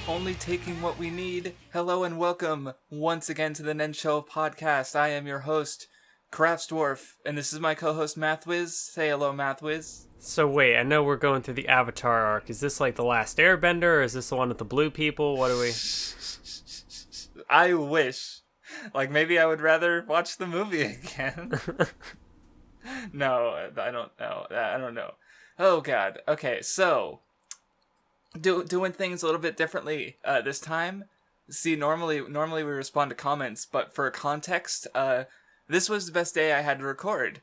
only taking what we need. Hello and welcome once again to the Nen Show Podcast. I am your host, Craftsdwarf, and this is my co-host Mathwiz. Say hello, Mathwiz. So wait, I know we're going through the Avatar arc. Is this like the last Airbender, or is this the one with the blue people? What do we... I wish. Like, maybe I would rather watch the movie again. No, I don't know. I don't know. Oh, God. Okay, so... doing things a little bit differently this time. See, normally we respond to comments, but for context, this was the best day I had to record.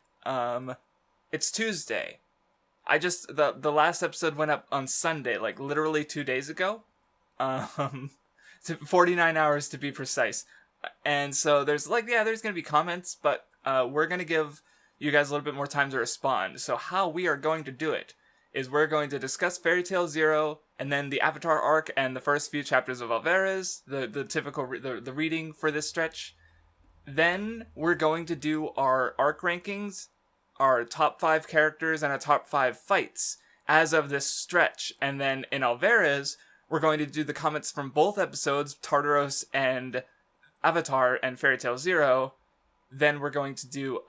It's Tuesday. The last episode went up on Sunday, like literally 2 days ago. 49 hours to be precise. And so there's gonna be comments, but we're gonna give you guys a little bit more time to respond. So how we are going to do it is we're going to discuss Fairy Tail Zero, and then the Avatar arc and the first few chapters of Alvarez, the typical the reading for this stretch. Then we're going to do our arc rankings, our top 5 characters, and our top 5 fights as of this stretch. And then in Alvarez, we're going to do the comments from both episodes, Tartaros and Avatar and Fairy Tail Zero. Then we're going to do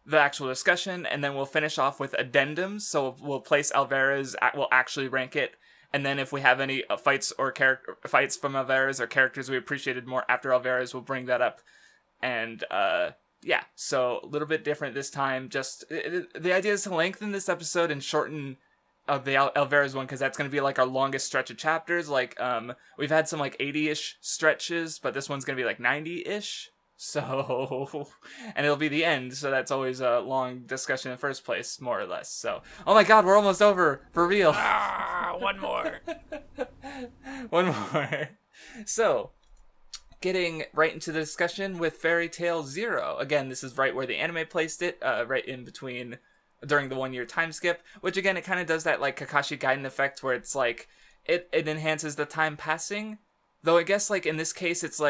the actual discussion, and then we'll finish off with addendums. So we'll place Alvarez, we'll actually rank it, and then if we have any fights fights from Alvarez or characters we appreciated more after Alvarez, we'll bring that up. And yeah, so a little bit different this time. Just the idea is to lengthen this episode and shorten the Alvarez one, because that's going to be like our longest stretch of chapters. Like we've had some like 80-ish stretches, but this one's going to be like 90-ish. So, and it'll be the end, so that's always a long discussion in the first place, more or less. So, oh my god, we're almost over, for real. One more. One more. So, getting right into the discussion with Fairy Tail Zero. Again, this is right where the anime placed it, right in between, during the 1 year time skip, which again, it kind of does that like Kakashi Gaiden effect where it's like, it enhances the time passing. Though I guess like in this case, it's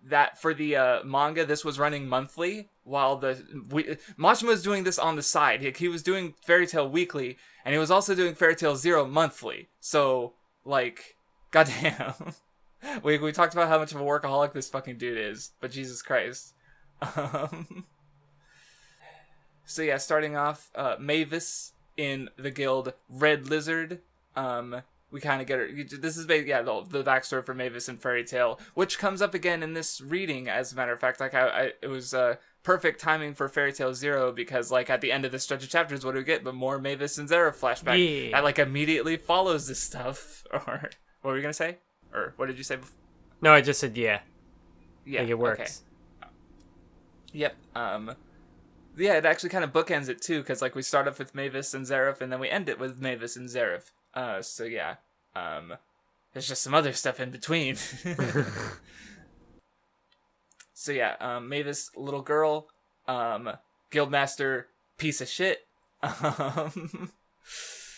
that for the manga, this was running monthly, while Mashima was doing this on the side. He was doing Fairy Tail weekly, and he was also doing Fairy Tail Zero monthly. So, like, goddamn. we talked about how much of a workaholic this fucking dude is, but Jesus Christ. So yeah, starting off, Mavis in the guild Red Lizard. We kind of get her. This is basically, the backstory for Mavis and Fairy Tail, which comes up again in this reading. As a matter of fact, like it was perfect timing for Fairy Tail Zero, because like at the end of the stretch of chapters, what do we get? But more Mavis and Zeref flashback that like immediately follows this stuff. Or what were you gonna say? Or what did you say before? No, I just said yeah. Yeah, like it works. Okay. Yep. Yeah, it actually kind of bookends it too, because like we start off with Mavis and Zeref, and then we end it with Mavis and Zeref. So yeah, there's just some other stuff in between. So yeah, Mavis, little girl, guildmaster, piece of shit.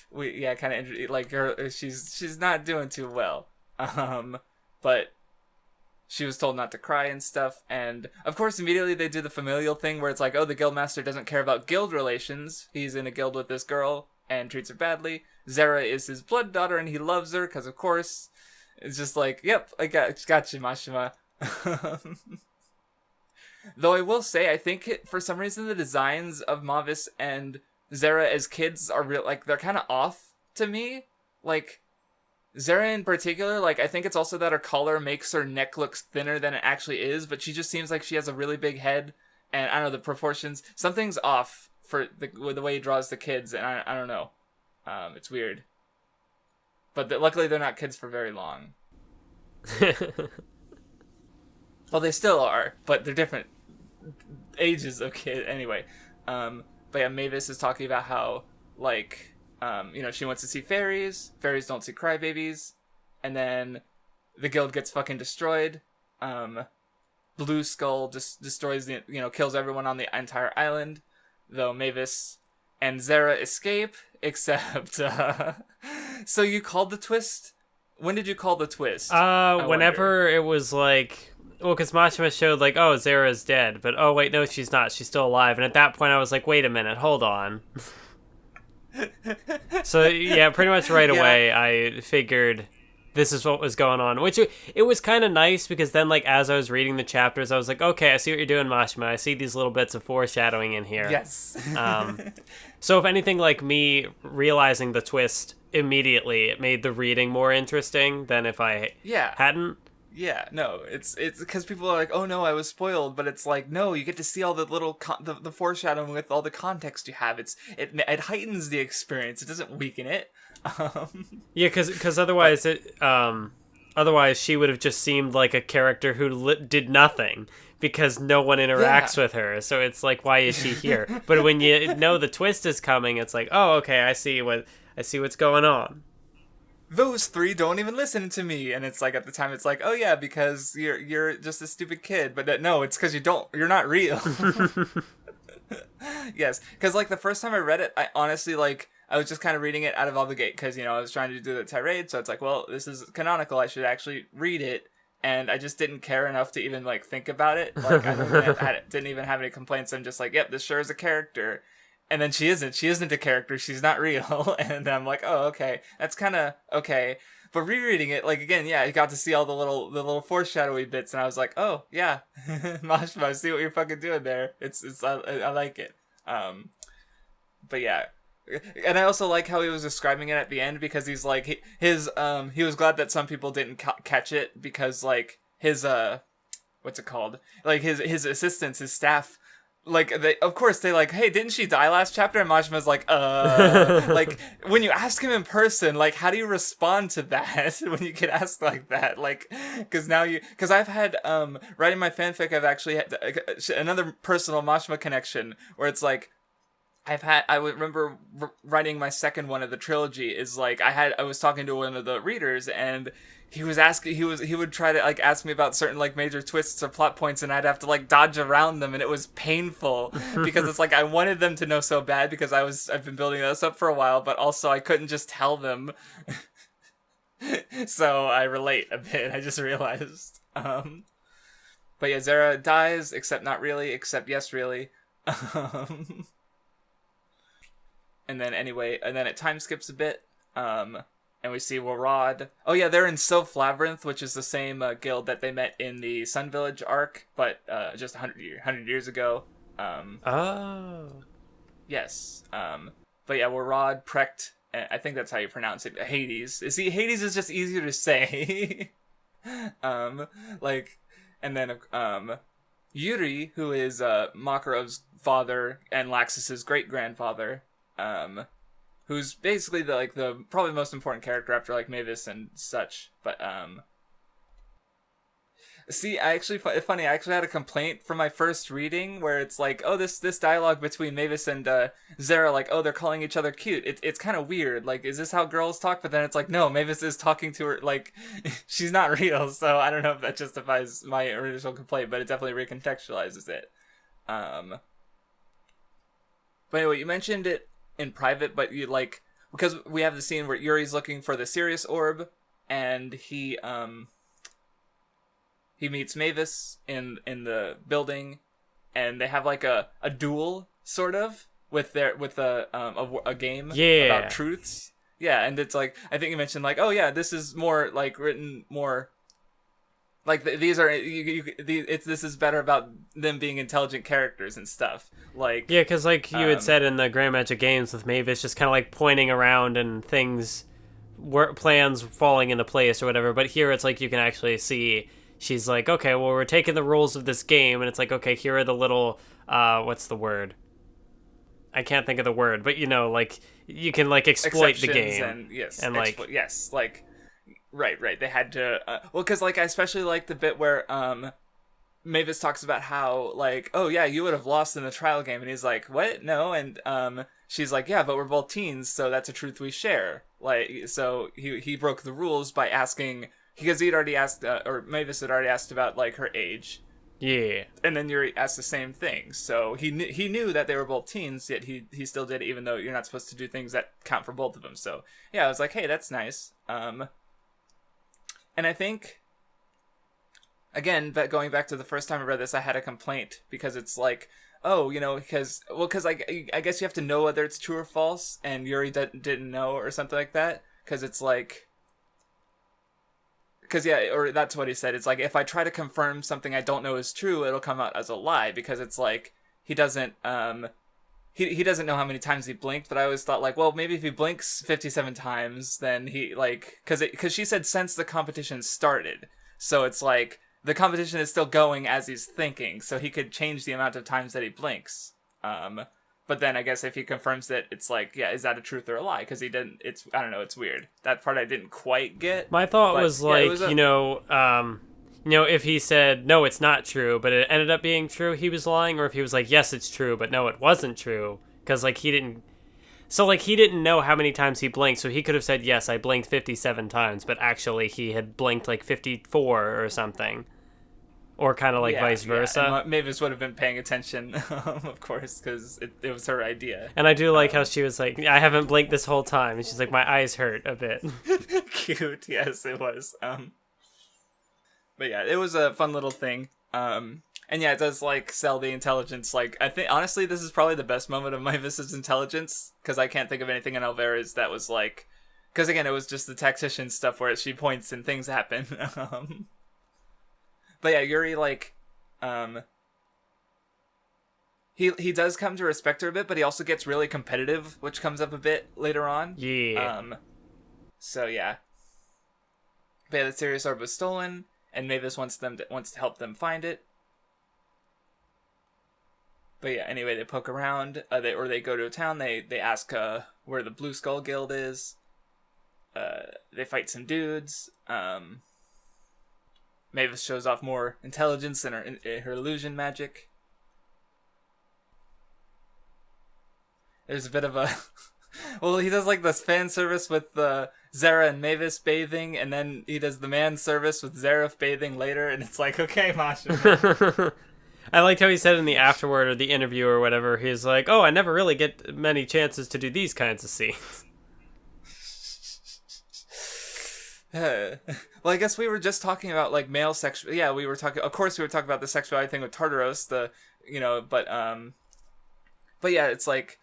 We kind of like her. She's not doing too well. But she was told not to cry and stuff, and of course immediately they do the familial thing where it's like, oh, the guildmaster doesn't care about guild relations. He's in a guild with this girl and treats her badly. Zera is his blood daughter, and he loves her, because of course. It's just like, yep, I got you, Mashima. Though I will say, I think for some reason the designs of Mavis and Zera as kids are real, like, they're kind of off to me. Like, Zera in particular, like, I think it's also that her collar makes her neck look thinner than it actually is, but she just seems like she has a really big head, and I don't know, the proportions, something's off for the way he draws the kids, and I don't know. It's weird. But luckily they're not kids for very long. Well, they still are, but they're different ages of kid. Anyway, but yeah, Mavis is talking about how, like, she wants to see fairies. Fairies don't see crybabies. And then the guild gets fucking destroyed. Blue Skull just destroys kills everyone on the entire island. Though Mavis and Zera escape, except, so you called the twist? When did you call the twist? Whenever it was like, well, because Mashima showed like, oh, Zera's dead, but oh wait, no, she's not. She's still alive. And at that point, I was like, wait a minute, hold on. So yeah, pretty much right away, I figured this is what was going on, which it was kind of nice because then, like, as I was reading the chapters, I was like, okay, I see what you're doing, Mashima. I see these little bits of foreshadowing in here. Yes. So if anything, like, me realizing the twist immediately, it made the reading more interesting than if I hadn't. Yeah, no, it's because people are like, oh no, I was spoiled, but it's like, no, you get to see all the little the foreshadowing with all the context you have. It heightens the experience. It doesn't weaken it. Yeah, because otherwise otherwise she would have just seemed like a character who did nothing because no one interacts with her. So it's like, why is she here? But when you know the twist is coming, it's like, oh, okay, I see what's going on. Those three don't even listen to me, and it's like at the time it's like, oh yeah, because you're just a stupid kid, but no, it's because you're not real. Yes, because like the first time I read it, I honestly like I was just kind of reading it out of obligate because I was trying to do the tirade, so it's like, well, this is canonical, I should actually read it, and I just didn't care enough to even like think about it. Like I didn't even have any complaints. I'm just like, yep, this sure is a character. And then she isn't a character, she's not real. And I'm like, oh, okay, that's kind of okay. But rereading it, like, again, yeah, I got to see all the little foreshadowy bits, and I was like, oh, yeah, Mashima, I see what you're fucking doing there. I like it. But yeah. And I also like how he was describing it at the end, because he's like, he was glad that some people didn't catch it, because, like, his, what's it called? Like, his assistants, his staff, like, of course, they like, hey, didn't she die last chapter? And Mashima's like, like, when you ask him in person, like, how do you respond to that when you get asked like that? Like, because I've had, writing my fanfic, I've actually had another personal Mashima connection, where it's like, I would remember writing my second one of the trilogy, is like, I was talking to one of the readers, and he would try to like ask me about certain like major twists or plot points, and I'd have to like dodge around them, and it was painful because it's like I wanted them to know so bad, because I've been building this up for a while, but also I couldn't just tell them. So I relate a bit, I just realized. But yeah, Zera dies, except not really, except yes really. And then it time skips a bit, and we see Warad. Oh yeah, they're in Sylph Labyrinth, which is the same guild that they met in the Sun Village arc, but just 100 years ago. Oh. Yes. But yeah, Warad, Precht, I think that's how you pronounce it, Hades. See, Hades is just easier to say. Like, and then Yuri, who is Makarov's father and Laxus's great-grandfather, who's basically the probably most important character after like Mavis and such. But see, I actually had a complaint from my first reading where it's like, oh, this dialogue between Mavis and Zera, like, oh, they're calling each other cute. It's kind of weird. Like, is this how girls talk? But then it's like, no, Mavis is talking to her like she's not real. So I don't know if that justifies my original complaint, but it definitely recontextualizes it. But anyway, you mentioned it in private, but you like, because we have the scene where Yuri's looking for the Sirius orb, and he meets Mavis in the building, and they have like a duel sort of with a game about truths. Yeah, and it's like, I think you mentioned like, oh yeah, this is more like written more like these are this is better about them being intelligent characters and stuff. Like, yeah, because like you had said in the Grand Magic Games with Mavis, just kind of like pointing around and things, plans falling into place or whatever. But here it's like you can actually see she's like, okay, well, we're taking the rules of this game, and it's like, okay, here are the little what's the word? I can't think of the word, but like you can like exploit the game and yes, and like yes, like. Right. They had to, well, because, like, I especially like the bit where, Mavis talks about how, like, oh, yeah, you would have lost in the trial game, and he's like, what? No, and, she's like, yeah, but we're both teens, so that's a truth we share. Like, so he broke the rules by asking, because he'd already asked, or Mavis had already asked about, like, her age. Yeah. And then Yuri asked the same thing, so he knew that they were both teens, yet he still did it, even though you're not supposed to do things that count for both of them, so, yeah, I was like, hey, that's nice, And I think, again, going back to the first time I read this, I had a complaint, because it's like, oh, because like, I guess you have to know whether it's true or false, and Yuri didn't know, or something like that, because it's like, because or that's what he said. It's like, if I try to confirm something I don't know is true, it'll come out as a lie, because it's like he doesn't he doesn't know how many times he blinked. But I always thought, like, well, maybe if he blinks 57 times, then he, like, because she said since the competition started, so it's like the competition is still going as he's thinking, so he could change the amount of times that he blinks. But then I guess if he confirms that, it's like, yeah, is that a truth or a lie? Because he didn't. I don't know. It's weird. That part I didn't quite get. My thought was like, if he said no, it's not true, but it ended up being true, he was lying, or if he was like, yes, it's true, but no, it wasn't true, because like he didn't. So like he didn't know how many times he blinked, so he could have said, yes, I blinked 57 times, but actually he had blinked like 54 or something. Or kind of like vice versa. And Mavis would have been paying attention, of course, because it was her idea. And I do like how she was like, I haven't blinked this whole time. And she's like, my eyes hurt a bit. Cute, yes, it was. But yeah, it was a fun little thing. And yeah, it does like sell the intelligence. Like, I think, honestly, this is probably the best moment of Mavis's intelligence, because I can't think of anything in Alvarez that was like... Because again, it was just the tactician stuff where she points and things happen. But yeah, Yuri, like, he does come to respect her a bit, but he also gets really competitive, which comes up a bit later on. Yeah. So yeah. But yeah, the Sirius orb was stolen, and Mavis wants to help them find it. But yeah, anyway, they poke around, they go to a town. They ask where the Blue Skull Guild is. They fight some dudes. Mavis shows off more intelligence in her illusion magic. There's a bit of a... well, he does like this fan service with Zera and Mavis bathing, and then he does the man service with Zeref bathing later, and it's like, okay, Mashima. I liked how he said in the afterword or the interview or whatever, he's like, oh, I never really get many chances to do these kinds of scenes. Well, I guess we were just talking about like male sexual. Yeah, we were talking. Of course, we were talking about the sexuality thing with Tartaros. But yeah, it's like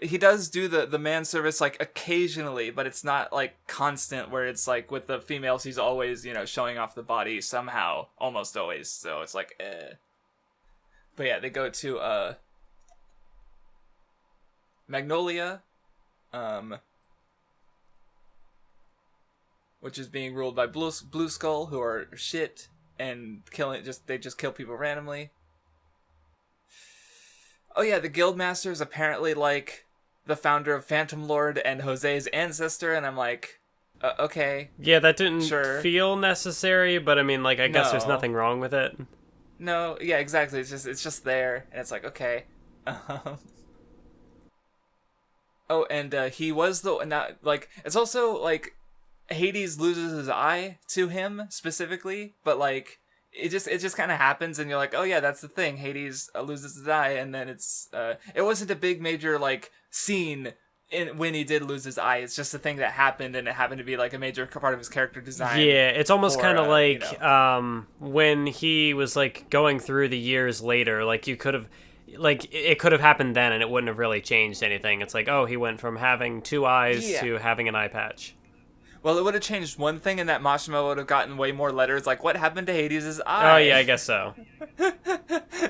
he does do the man service like occasionally, but it's not like constant. Where it's like with the females, he's always showing off the body somehow, almost always. So it's like, But yeah, they go to Magnolia, which is being ruled by Blue Skull, who are shit and they just kill people randomly. Oh yeah, the Guildmaster is apparently like the founder of Phantom Lord and Jose's ancestor, and I'm like, okay. Yeah, that didn't feel necessary, but I mean, like, I guess there's nothing wrong with it. No, yeah, exactly. It's just there, and it's like, okay. Oh, and he was it's also like Hades loses his eye to him specifically, but like it just kind of happens, and you're like, oh yeah, that's the thing. Hades loses his eye, and then it wasn't a big major like scene when he did lose his eye. It's just a thing that happened, and it happened to be like a major part of his character design. Yeah, it's almost kind of like when he was like going through the years later, like you could have. Like, it could have happened then, and it wouldn't have really changed anything. It's like, oh, he went from having 2 eyes to having an eye patch. Well, it would have changed one thing, in that Mashima would have gotten way more letters, like, what happened to Hades' eye? Oh, yeah, I guess so.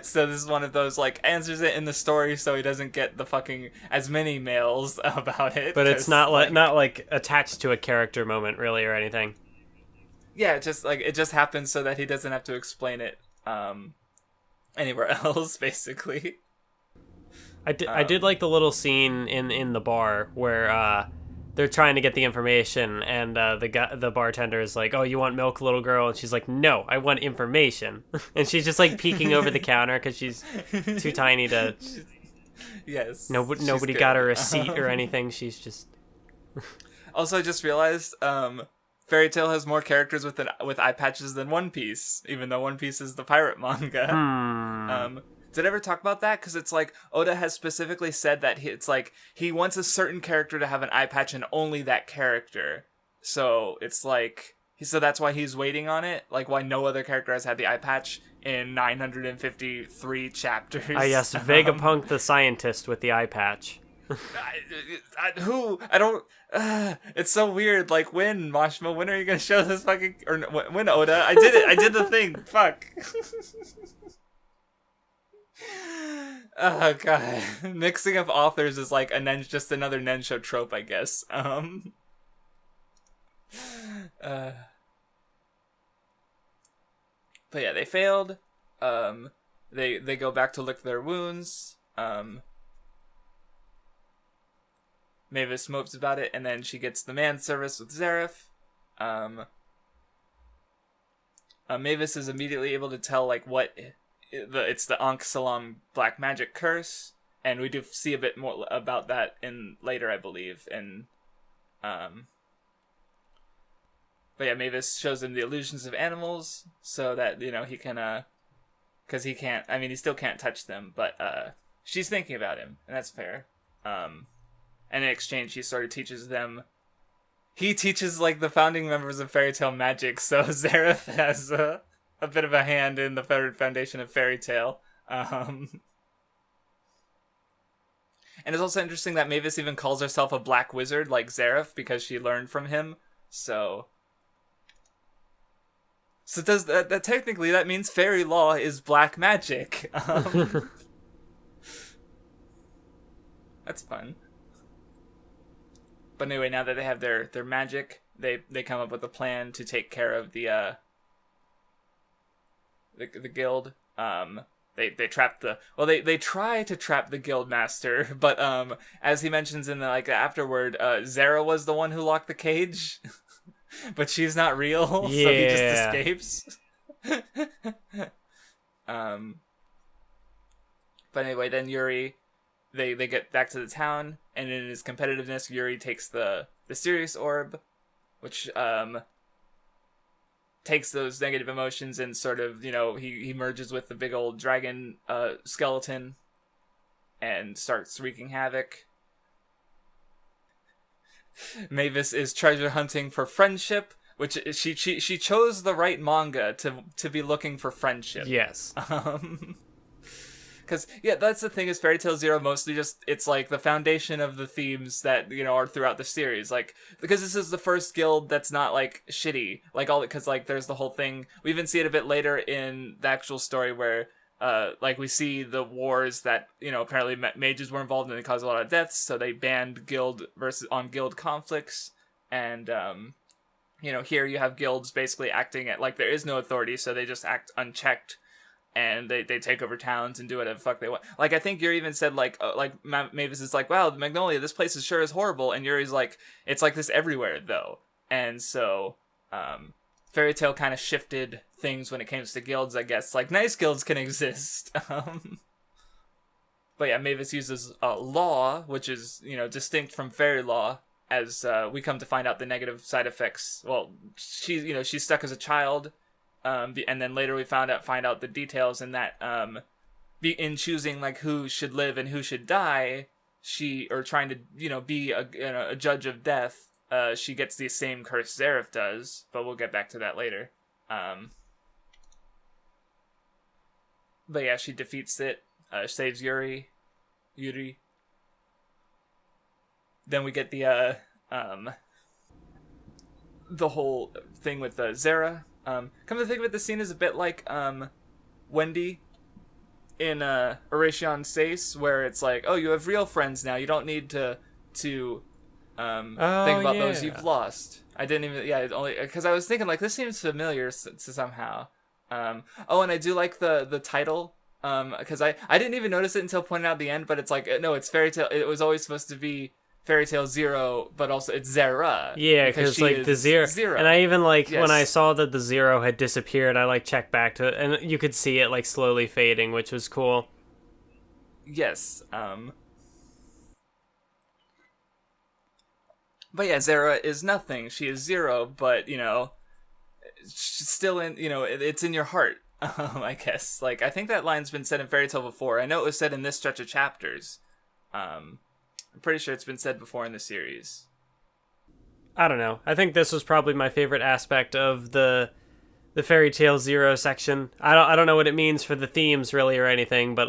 So this is one of those, like, answers it in the story so he doesn't get the fucking as many mails about it. But it's not like attached to a character moment, really, or anything. Yeah, it just happens so that he doesn't have to explain it, anywhere else, basically. I did like the little scene in the bar where they're trying to get the information, and the bartender is like, "Oh, you want milk, little girl?" And she's like, "No, I want information." And she's just like peeking over the counter because she's too tiny to. Yes. Nobody got her a seat or anything. She's just. Also, I just realized Fairy Tail has more characters with eye patches than One Piece, even though One Piece is the pirate manga. Did I ever talk about that? Because it's like Oda has specifically said that it's like he wants a certain character to have an eye patch and only that character. So it's like so that's why he's waiting on it. Like why no other character has had the eye patch in 953 chapters. Ah, yes, Vegapunk the scientist with the eye patch. Who? I don't. It's so weird. Like, when, Mashima? When are you gonna show this fucking? Or when, Oda? I did it. I did the thing. Fuck. Oh god. Mixing up authors is like just another Nen Show trope, I guess. But yeah, they failed. They go back to lick their wounds. Mavis mopes about it, and then she gets the man service with Zeref. Mavis is immediately able to tell like what it's the Ankh Salam black magic curse, and we do see a bit more about that in later, I believe. And but yeah, Mavis shows him the illusions of animals so that he can because he can't. I mean, he still can't touch them, but she's thinking about him, and that's fair. And in exchange, he sort of teaches them. He teaches like the founding members of Fairy Tail magic, so Zeref has a bit of a hand in the foundation of Fairy Tail. And it's also interesting that Mavis even calls herself a black wizard like Zeref because she learned from him. So does that technically that means fairy law is black magic? That's fun. But anyway, now that they have their magic, they come up with a plan to take care of the guild. They trap they try to trap the guild master, but as he mentions in the afterward, Zara was the one who locked the cage, but she's not real, so he just escapes. But anyway, then Yuri. They get back to the town, and in his competitiveness, Yuri takes the serious orb, which takes those negative emotions and sort of, he merges with the big old dragon skeleton and starts wreaking havoc. Mavis is treasure hunting for friendship, which she chose the right manga to be looking for friendship. Yes. Because, yeah, that's the thing, is Fairy Tail Zero mostly just, it's like the foundation of the themes that, are throughout the series. Like, because this is the first guild that's not, like, shitty. Like, because, like, there's the whole thing. We even see it a bit later in the actual story where, we see the wars that, apparently mages were involved in and they caused a lot of deaths, so they banned guild conflicts. And, here you have guilds basically acting at, like, there is no authority, so they just act unchecked. And they take over towns and do whatever the fuck they want. Like, I think Yuri even said, Mavis is like, wow, Magnolia, this place is sure is horrible. And Yuri's like, it's like this everywhere, though. And so, Fairy Tail kind of shifted things when it comes to guilds, I guess. Like, nice guilds can exist. But yeah, Mavis uses law, which is, distinct from fairy law, as we come to find out the negative side effects. Well, she's stuck as a child. And then later we find out the details in that in choosing like who should live and who should die, trying to be a judge of death, she gets the same curse Zeref does, but we'll get back to that later. But yeah, she defeats it, saves Yuri. Then we get the whole thing with Zara. Come to think of it, the scene is a bit like Wendy in Oration Sace, where it's like, oh, you have real friends now. You don't need to think about those you've lost. I didn't even, only because I was thinking like this seems familiar somehow. And I do like the title, because I didn't even notice it until pointed out at the end, but it's like, no, it's Fairy Tail. It was always supposed to be Fairy Tail Zero, but also it's Zera. Yeah, because like the zero. And I even when I saw that the zero had disappeared, I checked back to it, and you could see it slowly fading, which was cool. Yes. But yeah, Zera is nothing. She is zero, but she's still in. It's in your heart. I guess. I think that line's been said in Fairy Tail before. I know it was said in this stretch of chapters. I'm pretty sure it's been said before in the series. I don't know. I think this was probably my favorite aspect of the Fairy Tail Zero section. I don't know what it means for the themes really or anything, but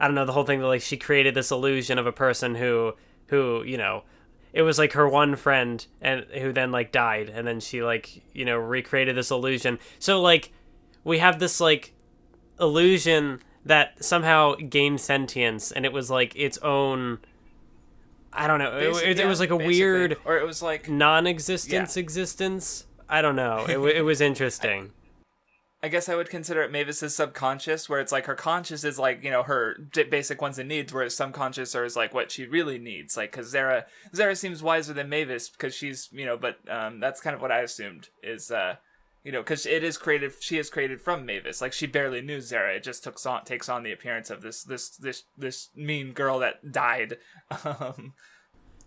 I I don't know, the whole thing that like she created this illusion of a person who it was like her one friend and who then like died, and then she like recreated this illusion. So like we have this like illusion that somehow gained sentience, and it was like its own. I don't know. It was like a weird, or it was like non-existence existence. I don't know. It was interesting. I guess I would consider it Mavis's subconscious, where it's like her conscious is like, her basic wants and needs, whereas subconscious is like what she really needs. Like, because Zera seems wiser than Mavis because she's, but that's kind of what I assumed is, because she is created from Mavis. Like, she barely knew Zera. It just takes on the appearance of this mean girl that died. I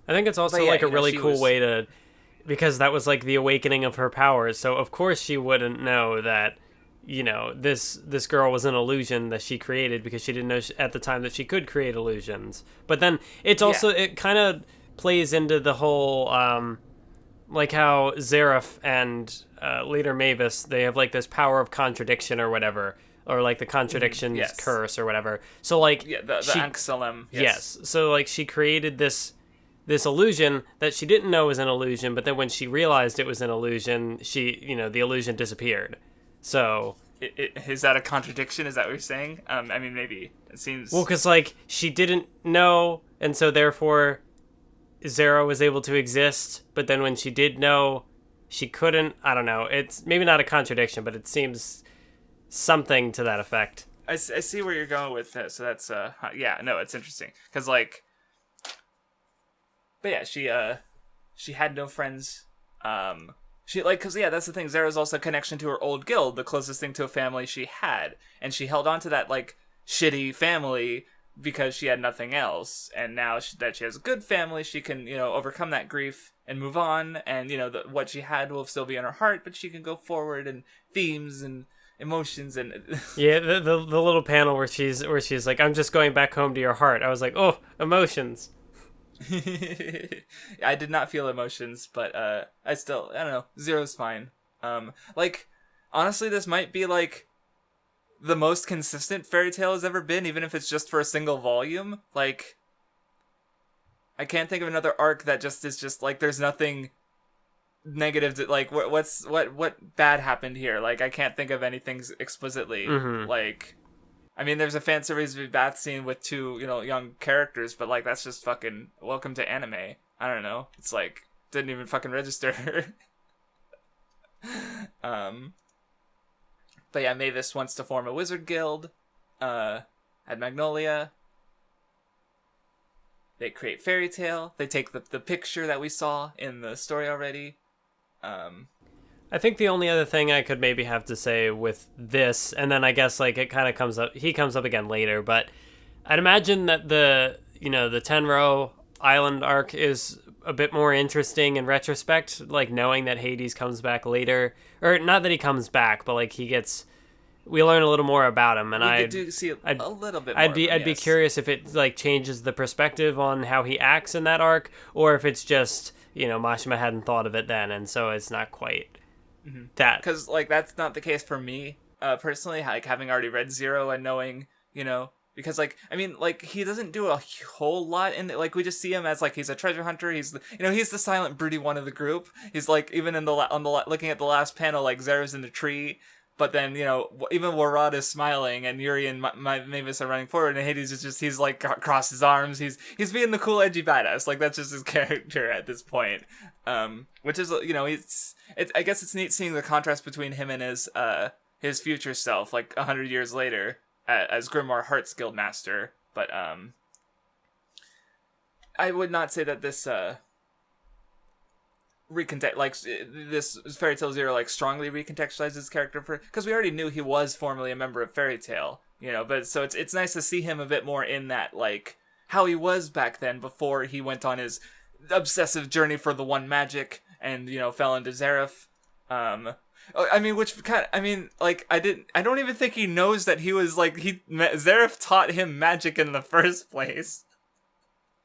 think it's also like a really cool way to, because that was like the awakening of her powers. So of course she wouldn't know that, this girl was an illusion that she created because she didn't know at the time that she could create illusions. But then it's also, it kind of plays into the whole, like how Zeref and later Mavis, they have like this power of contradiction or whatever, or like the contradictions curse or whatever. So like the Anxalem. Yes. So like she created this illusion that she didn't know was an illusion, but then when she realized it was an illusion, the illusion disappeared. So is that a contradiction? Is that what you're saying? I mean, maybe it seems. Well, because like she didn't know, and so therefore Zera was able to exist. But then when she did know, she couldn't. I don't know. It's maybe not a contradiction, but it seems something to that effect. I see where you're going with this. So that's it's interesting because like, but yeah, she had no friends. She because that's the thing. Zera's also a connection to her old guild, the closest thing to a family she had, and she held on to that like shitty family because she had nothing else. And now that she has a good family, she can overcome that grief and move on. And what she had will still be in her heart, but she can go forward and themes and emotions and the little panel where she's like, I'm just going back home to your heart. I was like, oh, emotions. I did not feel emotions, but I don't know. Zero's fine. Like honestly, this might be like the most consistent Fairy Tail has ever been, even if it's just for a single volume. Like I can't think of another arc that is just like there's nothing negative to, like what bad happened here. Like I can't think of anything explicitly. Like I mean, there's a fan service bath scene with two, young characters, but like that's just fucking welcome to anime. I don't know. It's like didn't even fucking register. But yeah, Mavis wants to form a wizard guild. At Magnolia, they create Fairy Tail. They take the picture that we saw in the story already. I think the only other thing I could maybe have to say with this, and then I guess like it kind of comes up, he comes up again later, but I'd imagine that the Tenro Island arc is a bit more interesting in retrospect, like knowing that Hades comes back later, or not that he comes back, but like we learn a little more about him, and I do see a little bit more. I'd be curious if it like changes the perspective on how he acts in that arc, or if it's just Mashima hadn't thought of it then, and so it's not quite that. Because like that's not the case for me personally. Like having already read Zero and knowing because like I mean like he doesn't do a whole lot in it. Like we just see him as like he's a treasure hunter. He's he's the silent broody one of the group. He's like even in looking at the last panel, like Zera's in the tree. But then, even Warad is smiling and Yuri and Mavis are running forward and Hades is just, he's like crossed his arms. He's being the cool, edgy badass. Like that's just his character at this point. Which is, I guess it's neat seeing the contrast between him and his future self, like 100 years later as Grimoire Heart's Guildmaster. But, I would not say that this, this Fairy Tail Zero like strongly recontextualizes his character because we already knew he was formerly a member of Fairy Tail, but so it's nice to see him a bit more in that like how he was back then before he went on his obsessive journey for the one magic and fell into Zeref. I don't even think he knows that he was like Zeref taught him magic in the first place.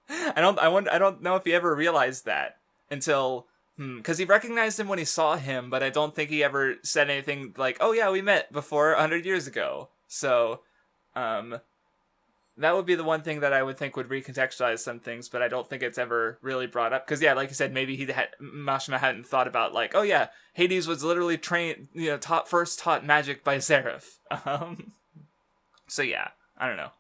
I don't know if he ever realized that until because he recognized him when he saw him, but I don't think he ever said anything like, "Oh yeah, we met before 100 years ago." So, that would be the one thing that I would think would recontextualize some things, but I don't think it's ever really brought up. Because, yeah, like you said, maybe Mashima hadn't thought about, like, oh, yeah, Hades was literally first taught magic by Zeref. So, yeah, I don't know.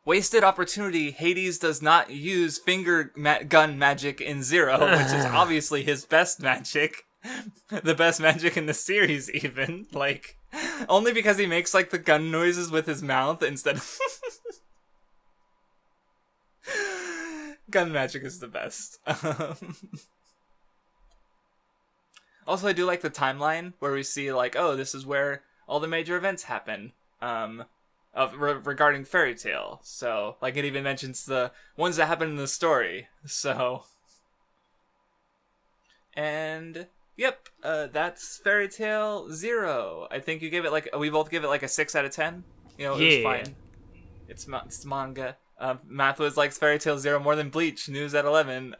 Wasted opportunity, Hades does not use finger gun magic in Zero, which is obviously his best magic. The best magic in the series, even. Like, only because he makes, like, the gun noises with his mouth instead of... Gun magic is the best. Also, I do like the timeline where we see, like, oh, this is where all the major events happen. Regarding Fairy Tail. So, like, it even mentions the ones that happen in the story. So... And... Yep, that's Fairy Tail 0. I think you gave it, like, we both give it, like, a 6 out of 10. You know, it was fine. It's manga. Mathwiz likes Fairy Tail 0 more than Bleach. News at 11.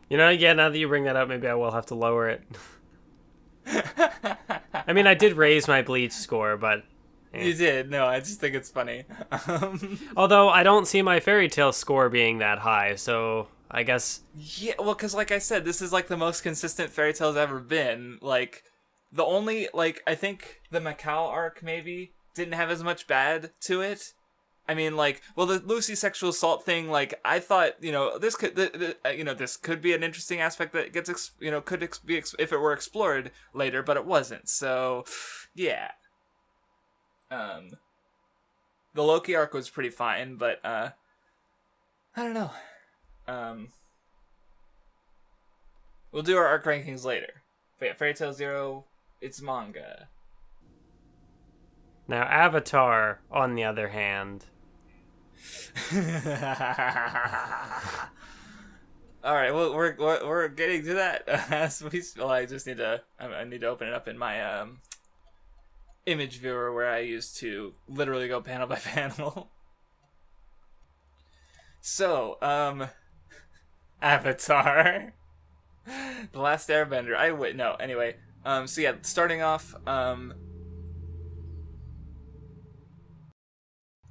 You know, yeah, now that you bring that up, maybe I will have to lower it. I mean, I did raise my Bleach score, but... You did. No, I just think it's funny. Although, I don't see my Fairy Tail score being that high, so... I guess. Yeah, well, because like I said, this is like the most consistent Fairy Tail's ever been. Like, the only, like, I think the Macau arc maybe didn't have as much bad to it. I mean, like, well, the Lucy sexual assault thing, like, I thought, you know, this could, this could be an interesting aspect that gets, be if it were explored later, but it wasn't. So, yeah. The Loki arc was pretty fine, but, I don't know. We'll do our arc rankings later. But yeah, Fairy Tail 0, it's manga. Now, Avatar, on the other hand. Alright, well, we're getting to that. I just need to, I need to open it up in my, image viewer where I used to literally go panel by panel. So, Avatar. The Last Airbender. Anyway. So yeah, starting off,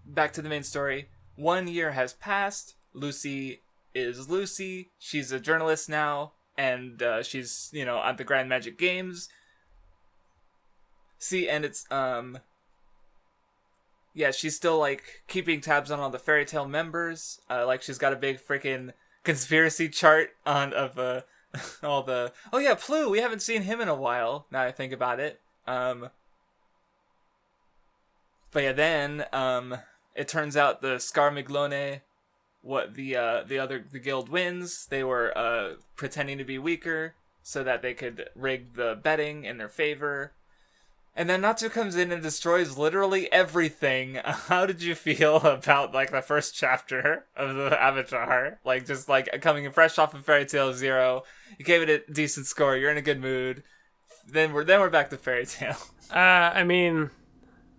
back to the main story. 1 year has passed. Lucy is Lucy. She's a journalist now. And, she's, at the Grand Magic Games. See, and it's, yeah, she's still, like, keeping tabs on all the Fairy Tail members. Like, she's got a big freaking conspiracy chart of all the... Oh, yeah, Plu! We haven't seen him in a while, now I think about it. But yeah, then, it turns out the Scar Miglone, the guild wins. They were, pretending to be weaker so that they could rig the betting in their favor. And then Natsu comes in and destroys literally everything. How did you feel about, like, the first chapter of the Avatar? Like, just, like, coming in fresh off of Fairy Tail 0. You gave it a decent score. You're in a good mood. Then we're back to Fairy Tail. I mean,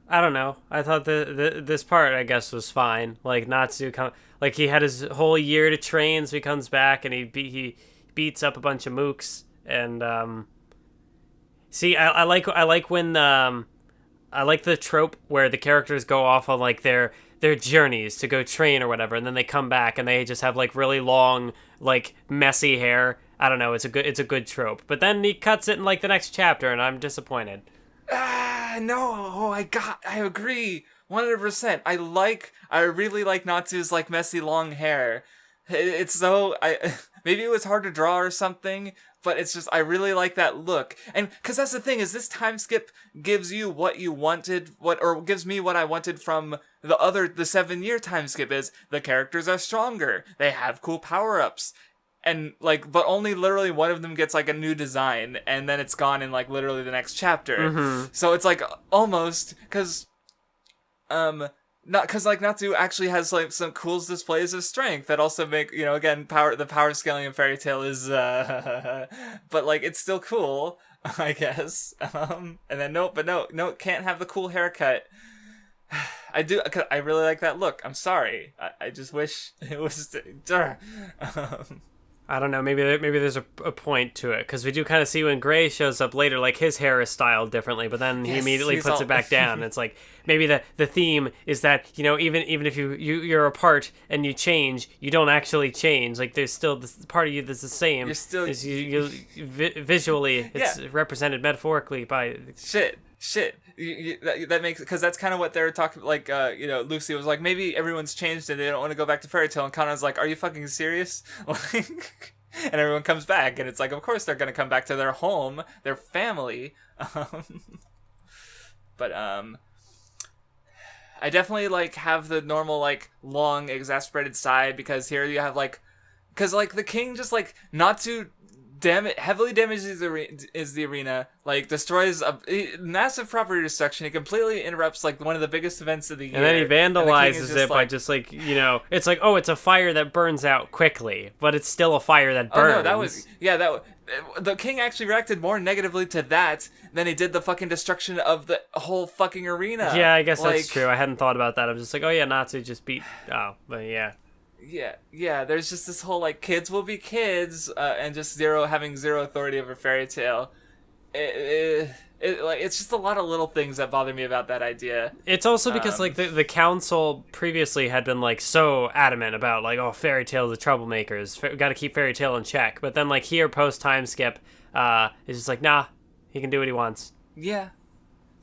I don't know. I thought this part, I guess, was fine. Like, Natsu, like, he had his whole year to train, so he comes back and he beats up a bunch of mooks. And, see, I like when I like the trope where the characters go off on like their journeys to go train or whatever, and then they come back and they just have like really long, like messy hair. I don't know. It's a good trope. But then he cuts it in like the next chapter, and I'm disappointed. No, I agree 100%. I really like Natsu's like messy long hair. It's so maybe it was hard to draw or something. But it's just, I really like that look. And, because that's the thing, is this time skip gives you what you wanted, or gives me what I wanted from the 7-year time skip is, the characters are stronger, they have cool power-ups, and, like, but only literally one of them gets, like, a new design, and then it's gone in, like, literally the next chapter. Mm-hmm. So it's, like, almost, because, not because like Natsu actually has like some cool displays of strength that also make, again, the power scaling of Fairy Tail is but like it's still cool, I guess. And then no, can't have the cool haircut. I really like that look. I'm sorry. I just wish it was I don't know. Maybe there's a point to it, because we do kind of see when Gray shows up later, like his hair is styled differently, but then he immediately puts it back down. It's like maybe the theme is that, you know, even if you're apart and you change, you don't actually change. Like there's still this part of you that's the same. You're still visually it's represented metaphorically by shit. That makes, because that's kind of what they're talking, like, you know, Lucy was like, maybe everyone's changed and they don't want to go back to fairy tale, and Conrad's like, are you fucking serious? Like, and everyone comes back, and it's like, of course they're gonna come back to their home, their family. But I definitely like have the normal like long exasperated side, because here you have like, because like the king just like not to heavily damages the arena, like destroys a massive property destruction. He completely interrupts like one of the biggest events of the year, and then he vandalizes it by just like, you know, it's like, oh, it's a fire that burns out quickly, but it's still a fire that burns. Oh no, that was the king actually reacted more negatively to that than he did the fucking destruction of the whole fucking arena. Yeah, I guess that's true. I hadn't thought about that. I was just like, oh yeah, Natsu just beat. Oh, but yeah. Yeah, there's just this whole, like, kids will be kids, and just having zero authority over fairy tale. It's just a lot of little things that bother me about that idea. It's also because, like, the council previously had been, like, so adamant about, like, oh, fairy tale, the troublemakers, got to keep fairy tale in check. But then, like, here, post-time skip, it's just like, nah, he can do what he wants. Yeah,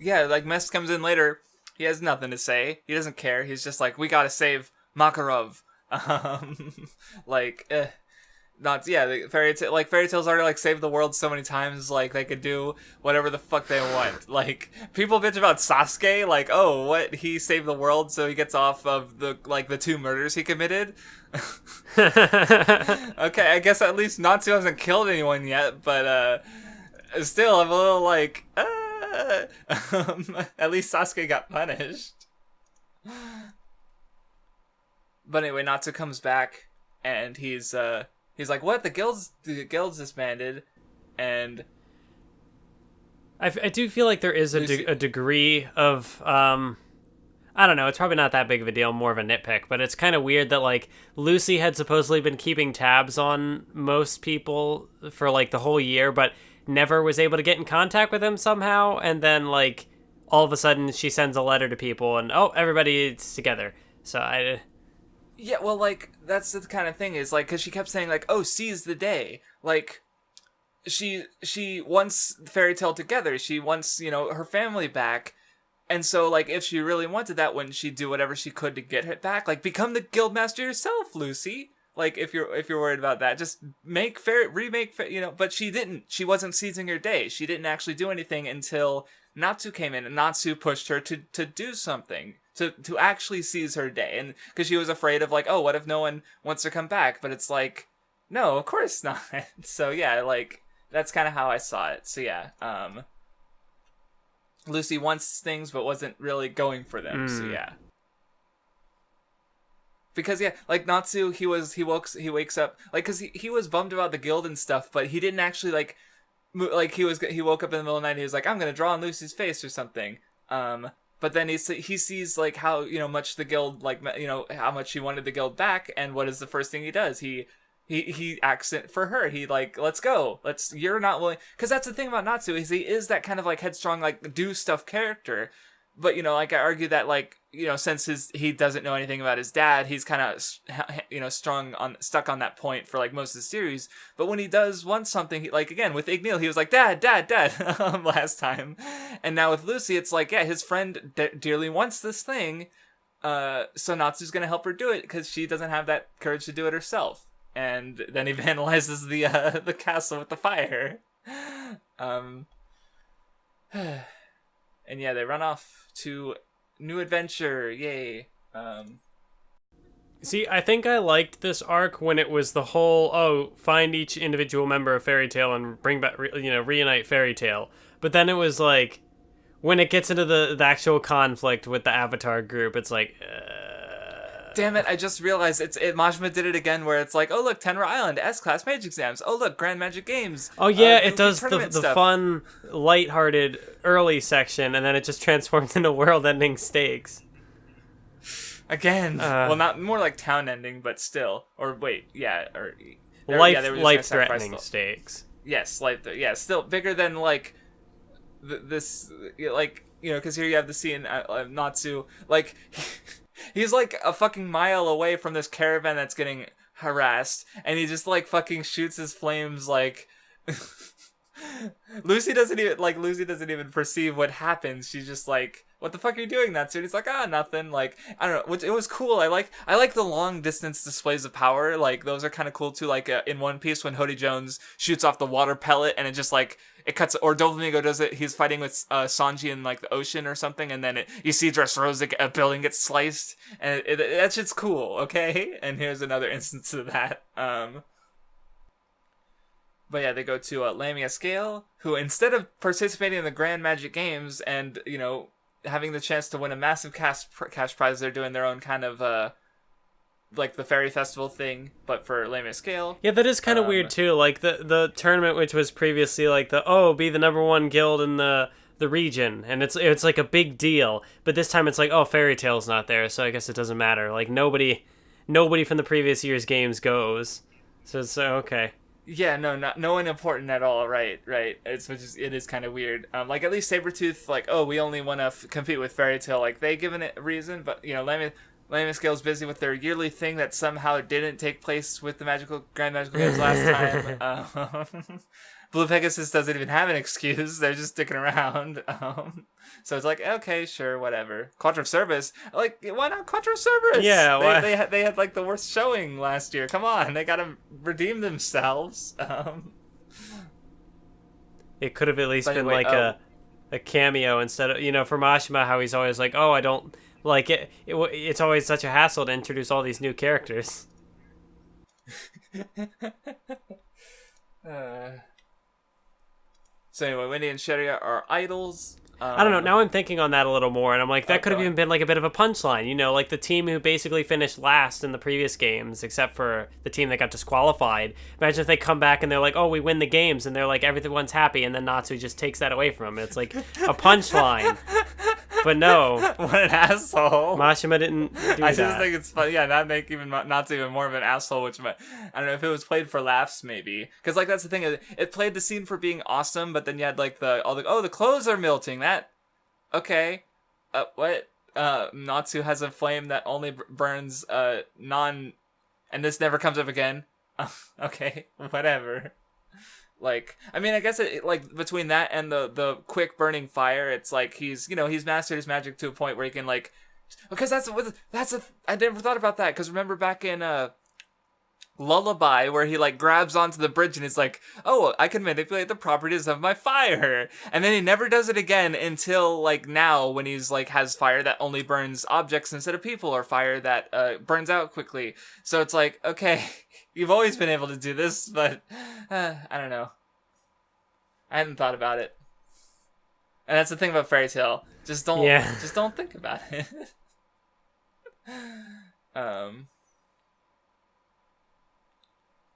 like, Mess comes in later, he has nothing to say, he doesn't care, he's just like, we gotta save Makarov. Fairy tales already like saved the world so many times, like they could do whatever the fuck they want. Like people bitch about Sasuke, like, oh, what, he saved the world so he gets off of the 2 murders he committed. Okay, I guess at least Natsu hasn't killed anyone yet, but still I'm a little like at least Sasuke got punished. But anyway, Natsu comes back, and he's like, what? The guild's disbanded, and I do feel like there is a degree of I don't know, it's probably not that big of a deal, more of a nitpick, but it's kind of weird that like Lucy had supposedly been keeping tabs on most people for like the whole year, but never was able to get in contact with him somehow, and then like all of a sudden she sends a letter to people, and oh, everybody's together. So yeah, well, like, that's the kind of thing, is, like, because she kept saying, like, oh, seize the day. Like, she wants Fairy Tale together. She wants, you know, her family back. And so, like, if she really wanted that, wouldn't she do whatever she could to get it back? Like, become the guildmaster yourself, Lucy. Like, if you're worried about that, just remake, you know, but she didn't. She wasn't seizing her day. She didn't actually do anything until Natsu came in, and Natsu pushed her to do something. To actually seize her day, and because she was afraid of like, oh, what if no one wants to come back? But it's like, no, of course not. So yeah, like that's kind of how I saw it. So yeah, Lucy wants things but wasn't really going for them. So yeah, because yeah, like Natsu, he wakes up like, because he was bummed about the guild and stuff, but he didn't actually like he woke up in the middle of the night and he was like, I'm gonna draw on Lucy's face or something. But then he sees like how, you know, much the guild, like, you know, how much he wanted the guild back, and what is the first thing he does? He acts it for her. He like, let's go. You're not willing, because that's the thing about Natsu, is he is that kind of like headstrong, like do stuff character. But, you know, like I argue that, like, you know, since he doesn't know anything about his dad, he's kind of, you know, stuck on that point for like most of the series. But when he does want something, like again with Ignil, he was like, Dad, last time, and now with Lucy, it's like, yeah, his friend dearly wants this thing, so Natsu's gonna help her do it because she doesn't have that courage to do it herself. And then he vandalizes the castle with the fire. And yeah, they run off to new adventure. Yay. See, I think I liked this arc when it was the whole, find each individual member of Fairy Tail and bring back, reunite Fairy Tail. But then it was like, when it gets into the actual conflict with the Avatar group, it's like, Damn it, I just realized Majima did it again, where it's like, oh look, Tenra Island, S-Class Mage Exams, oh look, Grand Magic Games. Oh yeah, it does the fun, lighthearted early section, and then it just transforms into world-ending stakes. Again. Well, not more like town ending, but still. Or wait, yeah, or life-threatening stakes. Yes, still bigger than like this, like, because here you have the scene Natsu, like he's like a fucking mile away from this caravan that's getting harassed, and he just like fucking shoots his flames like. Lucy doesn't even perceive what happens. She's just like, "What the fuck are you doing, Natsu?" And he's like, nothing." Like, I don't know. Which, it was cool. I like the long distance displays of power. Like, those are kind of cool too. Like in One Piece when Hody Jones shoots off the water pellet and it just like it cuts. Or Doflamingo does it. He's fighting with Sanji in like the ocean or something, and then you see Dressrosa, a building gets sliced, and that shit's cool. Okay, and here's another instance of that. But yeah, they go to Lamia Scale, who instead of participating in the Grand Magic Games and, having the chance to win a massive cash prize, they're doing their own kind of, like the Fairy Festival thing, but for Lamia Scale. Yeah, that is kind of weird too. Like the tournament, which was previously like be the number one guild in the region, and it's like a big deal. But this time it's like, Fairy Tail's not there, so I guess it doesn't matter. Like nobody from the previous year's games goes. So it's okay. Yeah, no one important at all, right. It is kind of weird. Like at least Sabretooth, like, we only want to compete with Fairy Tail, like they given it a reason, but Lamia Scale's busy with their yearly thing that somehow didn't take place with the Grand Magical Games last time. Blue Pegasus doesn't even have an excuse; they're just sticking around. So it's like, okay, sure, whatever. Quattro Cerberus, like, why not Quattro Cerberus? Yeah, why? They had like the worst showing last year. Come on, they gotta redeem themselves. It could have at least been like a cameo instead of, for Mashima, how he's always like, I don't like it. It's always such a hassle to introduce all these new characters. So anyway, Wendy and Sheria are idols. I don't know. Now I'm thinking on that a little more, and I'm like, that could have even been like a bit of a punchline. Like the team who basically finished last in the previous games, except for the team that got disqualified. Imagine if they come back and they're like, we win the games, and they're like, everyone's happy, and then Natsu just takes that away from them. It's like a punchline. But no. What an asshole. Mashima didn't do that. I just think it's funny. Yeah, that make Natsu even more of an asshole, which I don't know if it was played for laughs, maybe. Because, like, that's the thing. It played the scene for being awesome, but then you had, like, the clothes are melting. That, okay. What? Natsu has a flame that only burns, and this never comes up again. Okay, whatever. Like, I mean, I guess it like between that and the quick burning fire, it's like he's mastered his magic to a point where he can like, because I never thought about that, because remember back in Lullaby where he like grabs onto the bridge and he's like, I can manipulate the properties of my fire, and then he never does it again until like now when he's like has fire that only burns objects instead of people, or fire that burns out quickly. So it's like, okay. You've always been able to do this, but I don't know. I hadn't thought about it. And that's the thing about Fairy Tail. Just don't think about it.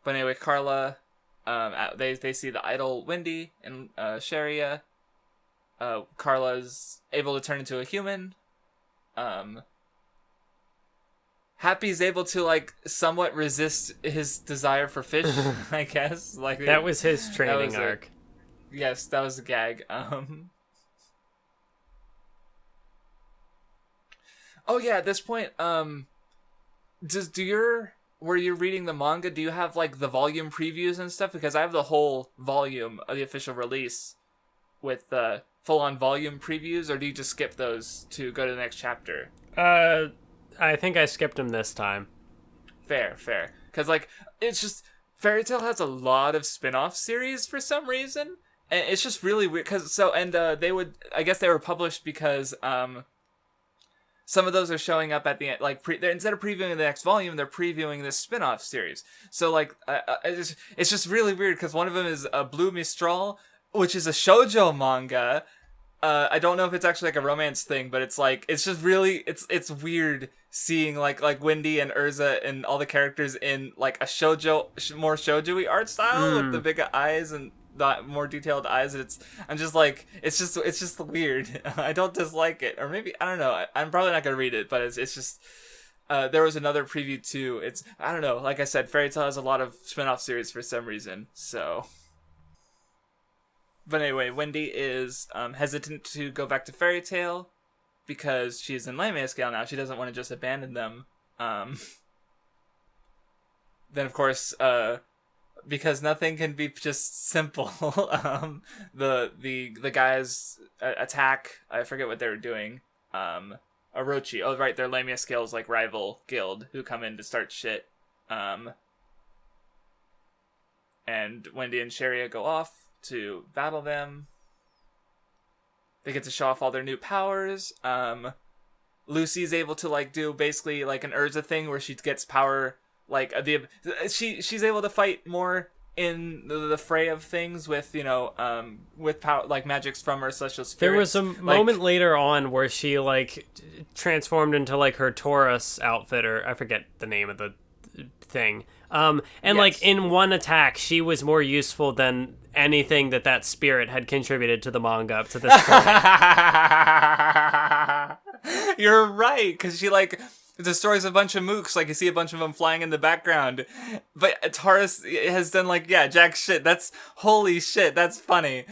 But anyway, Carla, they see the idol Wendy and Sheria. Carla's able to turn into a human. Happy's able to like somewhat resist his desire for fish, I guess. Like that was his training arc. Yes, that was a gag. Oh yeah, at this point, were you reading the manga? Do you have like the volume previews and stuff? Because I have the whole volume of the official release with full-on volume previews, or do you just skip those to go to the next chapter? I think I skipped him this time. Fair. Because, like, it's just... Fairy Tail has a lot of spin-off series for some reason. And it's just really weird. I guess they were published because some of those are showing up at the end. Like, instead of previewing the next volume, they're previewing this spin-off series. So, like, it's just really weird because one of them is Blue Mistral, which is a shoujo manga. I don't know if it's actually like a romance thing, but it's like, it's just really, it's weird seeing like Wendy and Urza and all the characters in like a more shoujo-y art style with the bigger eyes and the more detailed eyes. And I'm just like, it's just weird. I don't dislike it, or maybe, I don't know. I'm probably not gonna read it, but it's just, there was another preview too. I don't know. Like I said, Fairy Tail has a lot of spin-off series for some reason. So, but anyway, Wendy is hesitant to go back to Fairy Tail because she's in Lamia Scale now. She doesn't want to just abandon them. Then of course, because nothing can be just simple. The guys attack. I forget what they were doing. Orochi. Oh, right, they're Lamia Scale's like rival guild who come in to start shit. And Wendy and Sharia go off to battle them. They get to show off all their new powers. Lucy's able to like do basically like an Urza thing where she gets power. Like she's able to fight more in the fray of things with with power like magics from her celestial spirit. There was a moment later on where she like transformed into like her Taurus outfit, or I forget the name of the thing. And yes. Like in one attack, she was more useful than anything that spirit had contributed to the manga up to this point. You're right, because she like destroys a bunch of mooks, like you see a bunch of them flying in the background. But Taurus has done like, yeah, jack shit. That's holy shit. That's funny.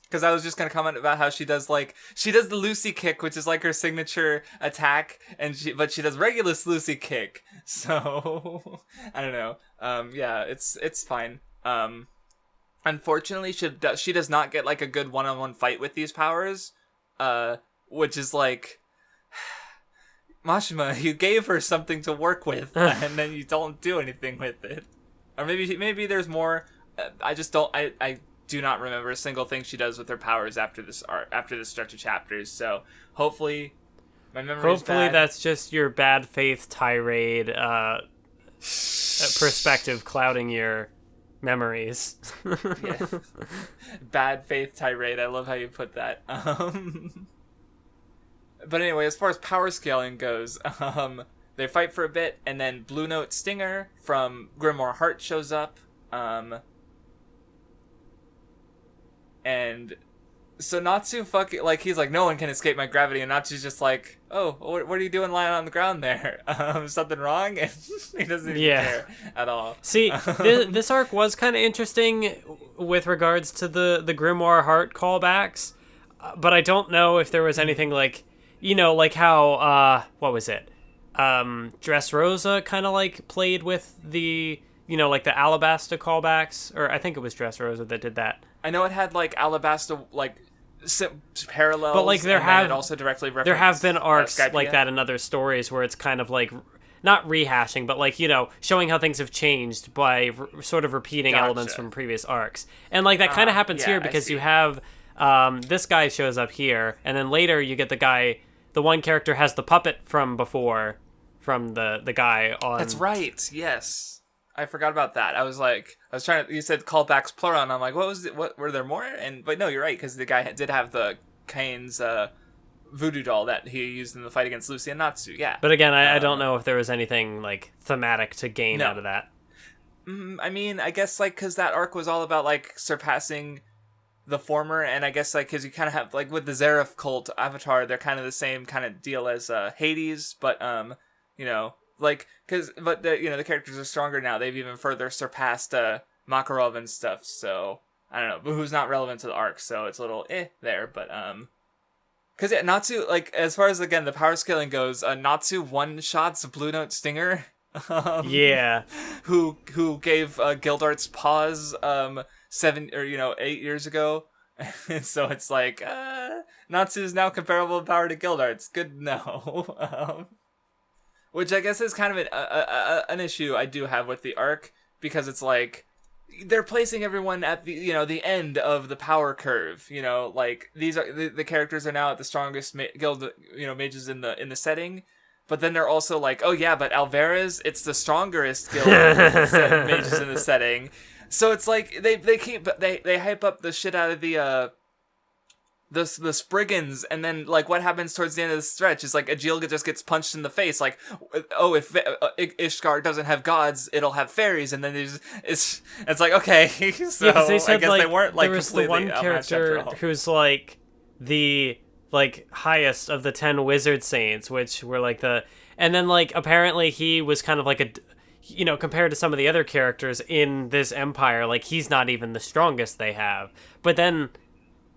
Because I was just going to comment about how she does the Lucy kick, which is like her signature attack, but she does Regulus Lucy kick. So, I don't know. Yeah, it's fine. Unfortunately, she does not get like a good one-on-one fight with these powers, which is like, Mashima, you gave her something to work with, and then you don't do anything with it. Or maybe there's more. I just don't. I do not remember a single thing she does with her powers after this stretch of chapters. So hopefully, my memory is bad. Hopefully, that's just your bad faith tirade perspective clouding your memories. Yeah. Bad faith tirade. I love how you put that. But anyway, as far as power scaling goes, they fight for a bit, and then Blue Note Stinger from Grimoire Heart shows up. And so Natsu he's like, no one can escape my gravity, and Natsu's just like, oh, what are you doing lying on the ground there? Something wrong? And he doesn't even care at all. See, this arc was kind of interesting with regards to the Grimoire Heart callbacks, but I don't know if there was anything like, like how, what was it? Dressrosa kind of like played with the, like the Alabasta callbacks, or I think it was Dressrosa that did that. I know it had like Alabasta parallels, but like there have been arcs like that in other stories where it's kind of like not rehashing, but like showing how things have changed by sort of repeating elements from previous arcs, and like that kind of happens here because you have this guy shows up here, and then later you get the one character has the puppet from before, from the guy on. That's right. Yes. I forgot about that. You said callbacks plural, and I'm like, what were there more? But no, you're right, because the guy did have the Kane's voodoo doll that he used in the fight against Lucy and Natsu, yeah. But again, I don't know if there was anything, like, thematic to gain out of that. I mean, I guess, like, because that arc was all about, like, surpassing the former, and I guess, like, because you kind of have, like, with the Zeref cult avatar, they're kind of the same kind of deal as Hades, but, the characters are stronger now. They've even further surpassed Makarov and stuff. So I don't know, but who's not relevant to the arc. So it's a little there. But because Natsu, like as far as again the power scaling goes, Natsu one shots Blue Note Stinger. Who gave Gildart's pause 8 years ago. So it's like Natsu is now comparable in power to Gildart's. Good to know. Which I guess is kind of an issue I do have with the arc, because it's like they're placing everyone at the the end of the power curve. Like these are the characters are now at the strongest guild mages in the setting, but then they're also like, oh yeah, but Alvarez, it's the strongest guild mages in the setting. So it's like they hype up the shit out of the Spriggans, and then like what happens towards the end of the stretch is like Ajil just gets punched in the face, like, oh, if Ishgard doesn't have gods, it'll have fairies, and then it's like, okay. So they said, I guess like, they weren't like there was the one character who's like the like highest of the 10 wizard saints, which were like and then like apparently he was kind of like compared to some of the other characters in this empire, like he's not even the strongest they have. But then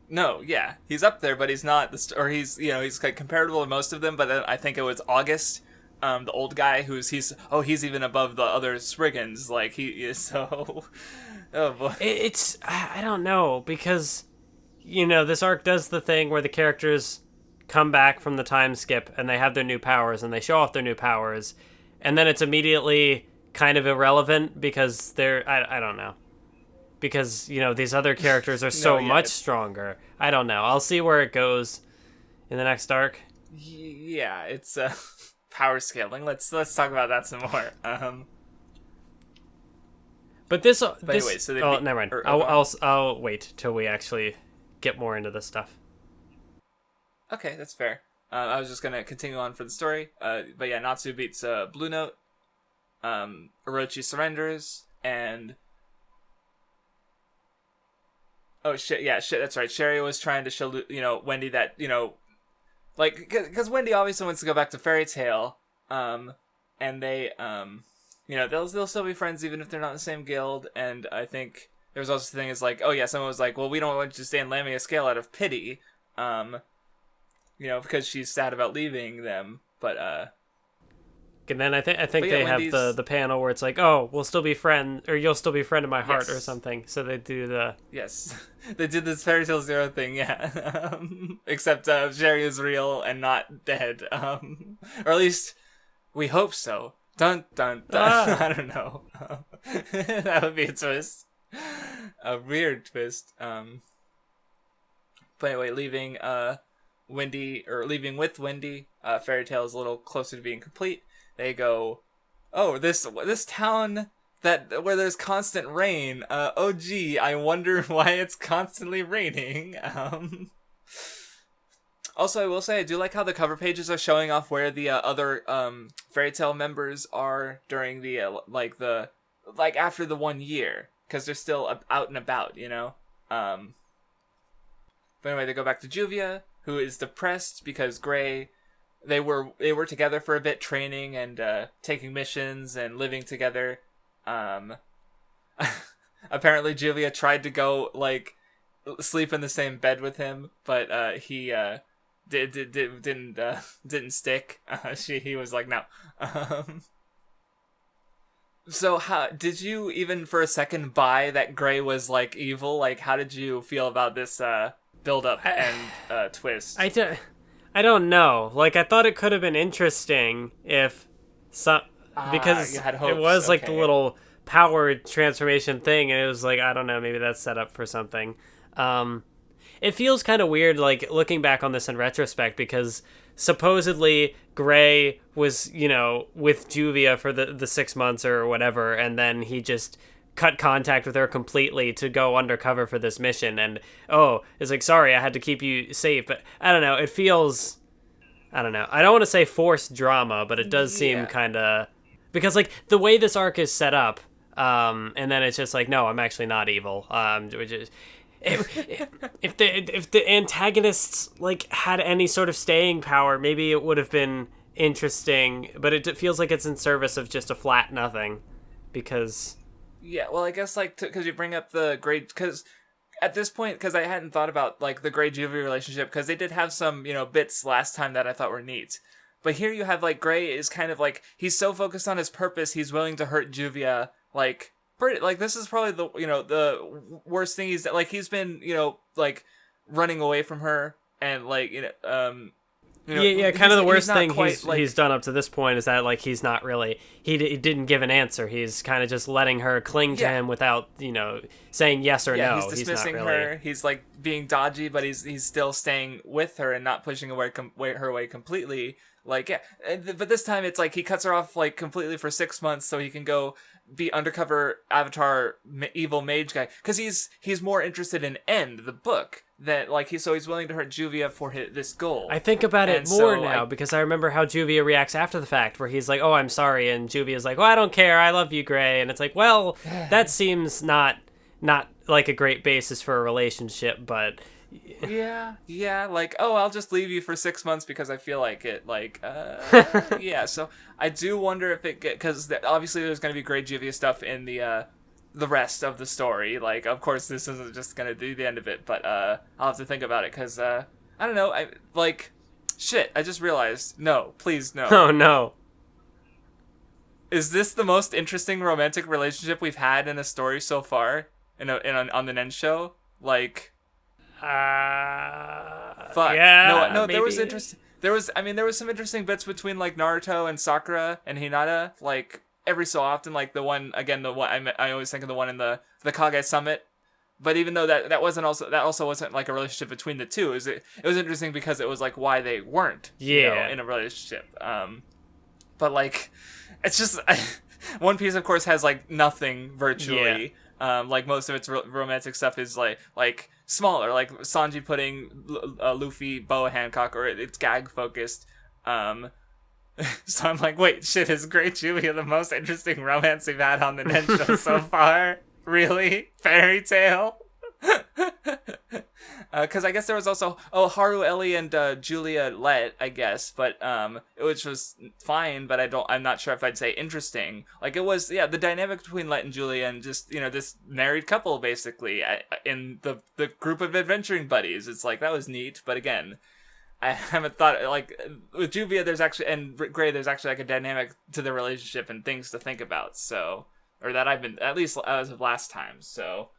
no, yeah, he's up there, but he's not he's he's like comparable to most of them. But then I think it was August, the old guy he's even above the other Spriggans. Like he is so. Oh boy, it's I don't know, because this arc does the thing where the characters come back from the time skip and they have their new powers and they show off their new powers, and then it's immediately kind of irrelevant because they're I don't know, because these other characters are so much stronger. I don't know. I'll see where it goes in the next arc. Yeah, it's power scaling. Let's talk about that some more. But this anyway, so never mind. I'll wait till we actually get more into this stuff. Okay, that's fair. I was just gonna continue on for the story. But yeah, Natsu beats Blue Note. Orochi surrenders, and oh shit, that's right. Sherry was trying to show Wendy that like because Wendy obviously wants to go back to Fairy Tail, and they they'll still be friends even if they're not in the same guild. And I think there was also the thing is like, oh yeah, someone was like, well, we don't want you to stay in Lamia Scale out of pity, because she's sad about leaving them, but and then I think they Wendy's... have the panel where it's like, oh, we'll still be friends, or you'll still be friend of my heart, or something. So they do the they did this Fairy Tail Zero thing, yeah. Except Sherry is real and not dead, or at least we hope so. Dun dun dun. I don't know. That would be a twist, a weird twist. But anyway, leaving with Wendy, Fairy Tail is a little closer to being complete. They go, oh, this town where there's constant rain. Oh gee, I wonder why it's constantly raining. Also, I will say I do like how the cover pages are showing off where the other Fairy Tail members are during the after the 1 year, because they're still out and about, But anyway, they go back to Juvia, who is depressed because Gray. They were together for a bit, training and taking missions and living together. Apparently, Juvia tried to go sleep in the same bed with him, but he didn't stick. He was like, no. So how did you even for a second buy that Gray was evil? Like, how did you feel about this build up and twist? I don't know. Like, I thought it could have been interesting if because you had hopes. It was the little power transformation thing, and it was I don't know, maybe that's set up for something. It feels kind of weird, looking back on this in retrospect, because supposedly Gray was, with Juvia for the 6 months or whatever, and then he just cut contact with her completely to go undercover for this mission, and it's sorry, I had to keep you safe. But I don't know, it feels, I don't know, I don't want to say forced drama, but it does seem kind of, because the way this arc is set up, and then it's just no, I'm actually not evil, which is if the antagonists had any sort of staying power, maybe it would have been interesting, but it feels like it's in service of just a flat nothing, because yeah, well, I guess because you bring up the Gray, because at this point, because I hadn't thought about the Gray Juvia relationship, because they did have some bits last time that I thought were neat, but here you have Gray is kind of he's so focused on his purpose, he's willing to hurt Juvia this is probably the the worst thing he's been running away from her, and kind of the worst thing he's done up to this point is that he's not really he didn't give an answer. He's kind of just letting her cling to him without saying yes or no. He's dismissing her. He's being dodgy, but he's still staying with her and not pushing her away completely. But this time it's he cuts her off completely for 6 months so he can go be undercover Avatar evil mage guy, because he's more interested in End the book that he's willing to hurt Juvia for this goal. I think about it more now because I remember how Juvia reacts after the fact, where he's oh, I'm sorry, and Juvia's well, I don't care, I love you, Gray, and it's well, that seems not a great basis for a relationship, but Yeah, like, oh, I'll just leave you for 6 months because I feel like it, like, yeah, so I do wonder if because obviously there's going to be great Juvia stuff in the rest of the story, like, of course this isn't just going to do the end of it, but, I'll have to think about it, because, I don't know, shit, I just realized, no, please, no. Oh, no. Is this the most interesting romantic relationship we've had in a story so far, on the Nen Show? Like... Fuck. Yeah, No, maybe. there was interest. There was some interesting bits between like Naruto and Sakura and Hinata, like every so often, like the one I always think of the one in the Kage Summit. But even though that also wasn't like a relationship between the two, it was interesting because it was like why they weren't in a relationship. But like it's just One Piece of course has like nothing virtually. Like most of its romantic stuff is like smaller, like Sanji putting Luffy Boa Hancock, or it's gag focused. So I'm like, wait, shit, is Great Julia the most interesting romance we've had on the Nen Show so far? Really? Fairy Tail? Because I guess there was also Haru, Ellie, and Julia Let, I guess, but which was fine, but I'm not sure if I'd say interesting. Like it was, the dynamic between Let and Julia, and just this married couple basically in the group of adventuring buddies. It's like that was neat, but again, I haven't thought like with Juvia and Gray. There's actually like a dynamic to the relationship and things to think about. So, or that I've been at least as of last time. So.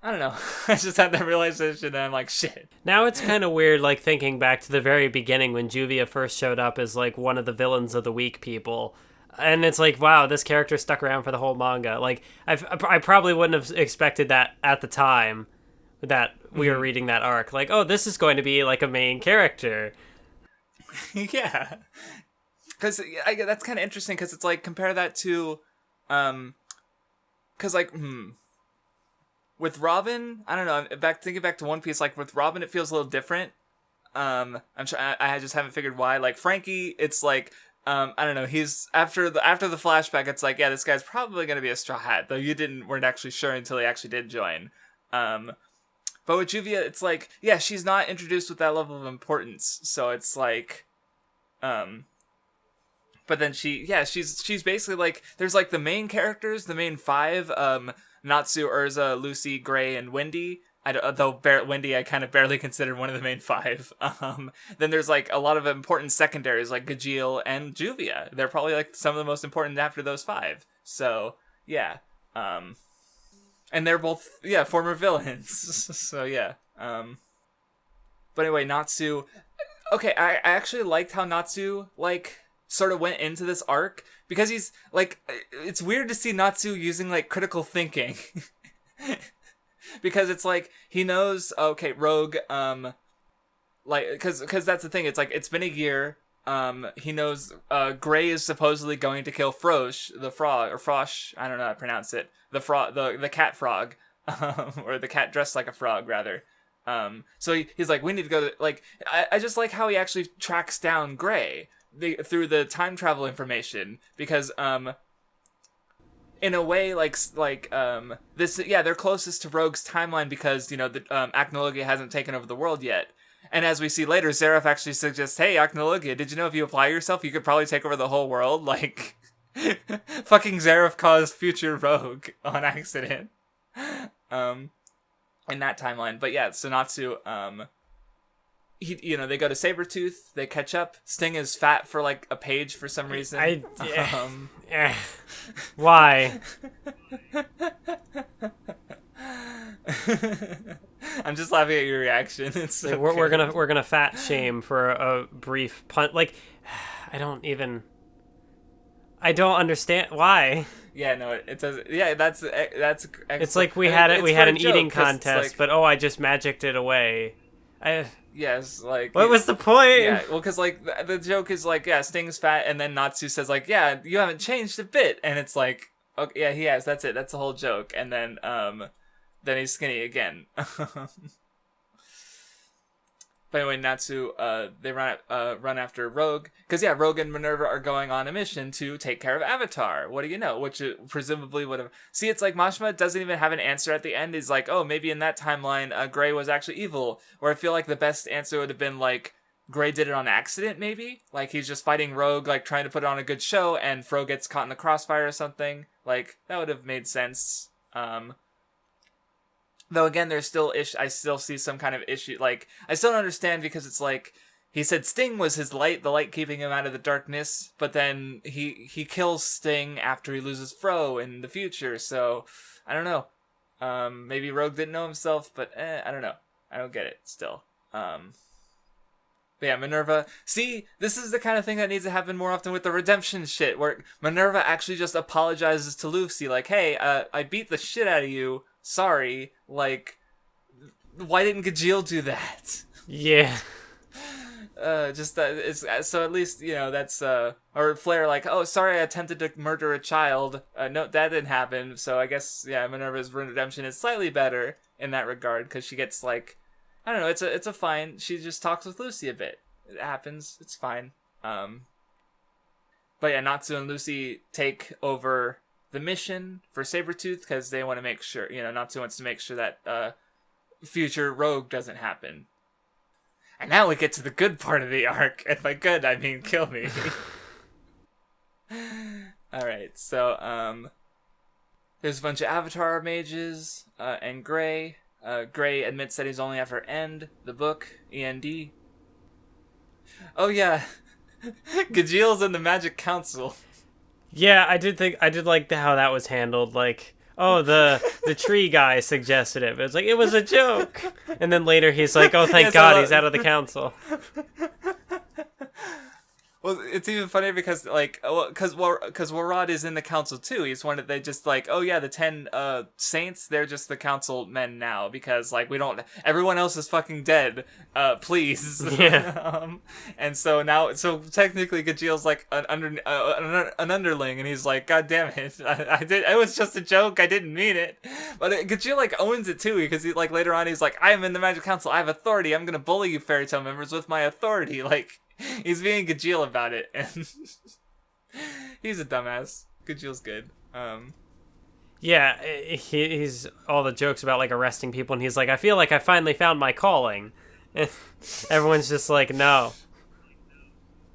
I don't know. I just had that realization and I'm like, shit. Now it's kind of weird, like, thinking back to the very beginning when Juvia first showed up as, like, one of the villains of the week people. And it's like, wow, this character stuck around for the whole manga. Like, I probably wouldn't have expected that at the time that we were reading that arc. Like, oh, this is going to be, like, a main character. Yeah. Because that's kind of interesting, because it's like, compare that to, because, like, with Robin, I don't know. Thinking back to One Piece, like with Robin, it feels a little different. I just haven't figured why. Like Frankie, it's like I don't know. He's after the flashback. It's like, yeah, this guy's probably gonna be a Straw Hat, though weren't actually sure until he actually did join. But with Juvia, it's like, yeah, she's not introduced with that level of importance. So it's like, but then she's basically like, there's like the main characters, the main five, Natsu, Urza, Lucy, Gray, and Wendy. Wendy I kind of barely considered one of the main five. Then there's like a lot of important secondaries like Gajeel and Juvia. They're probably like some of the most important after those five. So yeah, and they're both former villains. So yeah. But anyway, Natsu. Okay, I actually liked how Natsu like sort of went into this arc, because he's like, it's weird to see Natsu using like critical thinking. Because it's like he knows, okay, Rogue, like, because that's the thing, it's like it's been a year. He knows Gray is supposedly going to kill Frosh, the frog, or Frosh, I don't know how to pronounce it, the cat frog, or the cat dressed like a frog rather. So he's like, we need to go to, like, I just like how he actually tracks down Gray through the time travel information, because in a way, this, they're closest to Rogue's timeline because the Acnologia hasn't taken over the world yet. And as we see later, Zeref actually suggests, hey, Acnologia, did you know if you apply yourself, you could probably take over the whole world? Like, fucking Zeref caused future Rogue on accident. In that timeline. But yeah, so Natsu, they go to Sabretooth, they catch up. Sting is fat for like a page for some reason. Why? I'm just laughing at your reaction. It's so we're gonna fat shame for a brief punt. Like, I don't understand why. Yeah, no, it does. Yeah, that's. It's like we had an eating contest, like, but I just magicked it away. Yes, like, what was the point? Yeah, well, because like the joke is like, yeah, Sting's fat, and then Natsu says like, yeah, you haven't changed a bit, and it's like, okay, yeah, he has. That's it. That's the whole joke, and then he's skinny again. But anyway, Natsu, they run after Rogue. Because, yeah, Rogue and Minerva are going on a mission to take care of Avatar. What do you know? Which presumably would have... See, it's like Mashima doesn't even have an answer at the end. He's like, oh, maybe in that timeline, Gray was actually evil. Where I feel like the best answer would have been, like, Gray did it on accident, maybe? Like, he's just fighting Rogue, like, trying to put on a good show, and Fro gets caught in the crossfire or something. Like, that would have made sense. Though again, there's still I still see some kind of issue. Like, I still don't understand because it's like, he said Sting was his light, the light keeping him out of the darkness, but then he kills Sting after he loses Fro in the future, so, I don't know. Maybe Rogue didn't know himself, but I don't know. I don't get it, still. But yeah, Minerva. See, this is the kind of thing that needs to happen more often with the redemption shit, where Minerva actually just apologizes to Lucy, like, hey, I beat the shit out of you, sorry, like, why didn't Gajeel do that? Yeah. Just that it's so at least, you know, that's or Flare like, oh, sorry, I attempted to murder a child. No, that didn't happen. So I guess, yeah, Minerva's redemption is slightly better in that regard, because she gets, like, I don't know, it's a fine. She just talks with Lucy a bit. It happens. It's fine. But yeah, Natsu and Lucy take over the mission for Sabretooth because they want to make sure, you know, Natsu wants to make sure that future Rogue doesn't happen. And now we get to the good part of the arc. And by good, I mean kill me. Alright, so there's a bunch of Avatar mages and Gray. Gray admits that he's only after End, the book, END. Oh yeah, Gajeel's in the Magic Council. Yeah, I did like how that was handled. Like, oh, the tree guy suggested it, but it's like, it was a joke. And then later he's like, oh, thank God he's out of the council. Well, it's even funnier because, like, because Warad is in the council too. He's one that they just like, oh yeah, the 10 saints, they're just the council men now because, like, we don't, everyone else is fucking dead. Please. Yeah. And so now, so technically Gajeel's like an underling, and he's like, God damn it, it was just a joke. I didn't mean it. But Gajeel like owns it too, because he, like, later on he's like, I am in the Magic Council. I have authority. I'm gonna bully you fairy tale members with my authority. Like. He's being Gajeel about it, and he's a dumbass. Gajeel's good. Yeah, he's all the jokes about, like, arresting people, and he's like, I feel like I finally found my calling. And everyone's just like, no.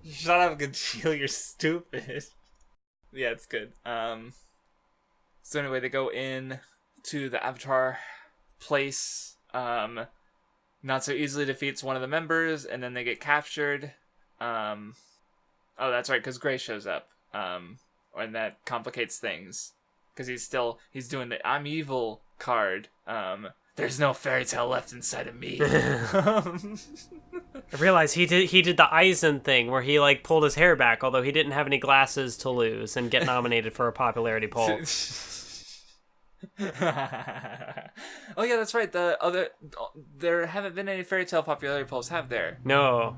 Shut up, Gajeel, you're stupid. Yeah, it's good. So anyway, they go in to the Avatar place. Not so easily defeats one of the members, and then they get captured. Oh, that's right, because Gray shows up. And that complicates things. Because he's doing the I'm evil card. There's no fairy tale left inside of me. I realized he did the Eisen thing, where he, like, pulled his hair back, although he didn't have any glasses to lose and get nominated for a popularity poll. Oh yeah, that's right. There haven't been any fairy tale popularity polls, have there? No.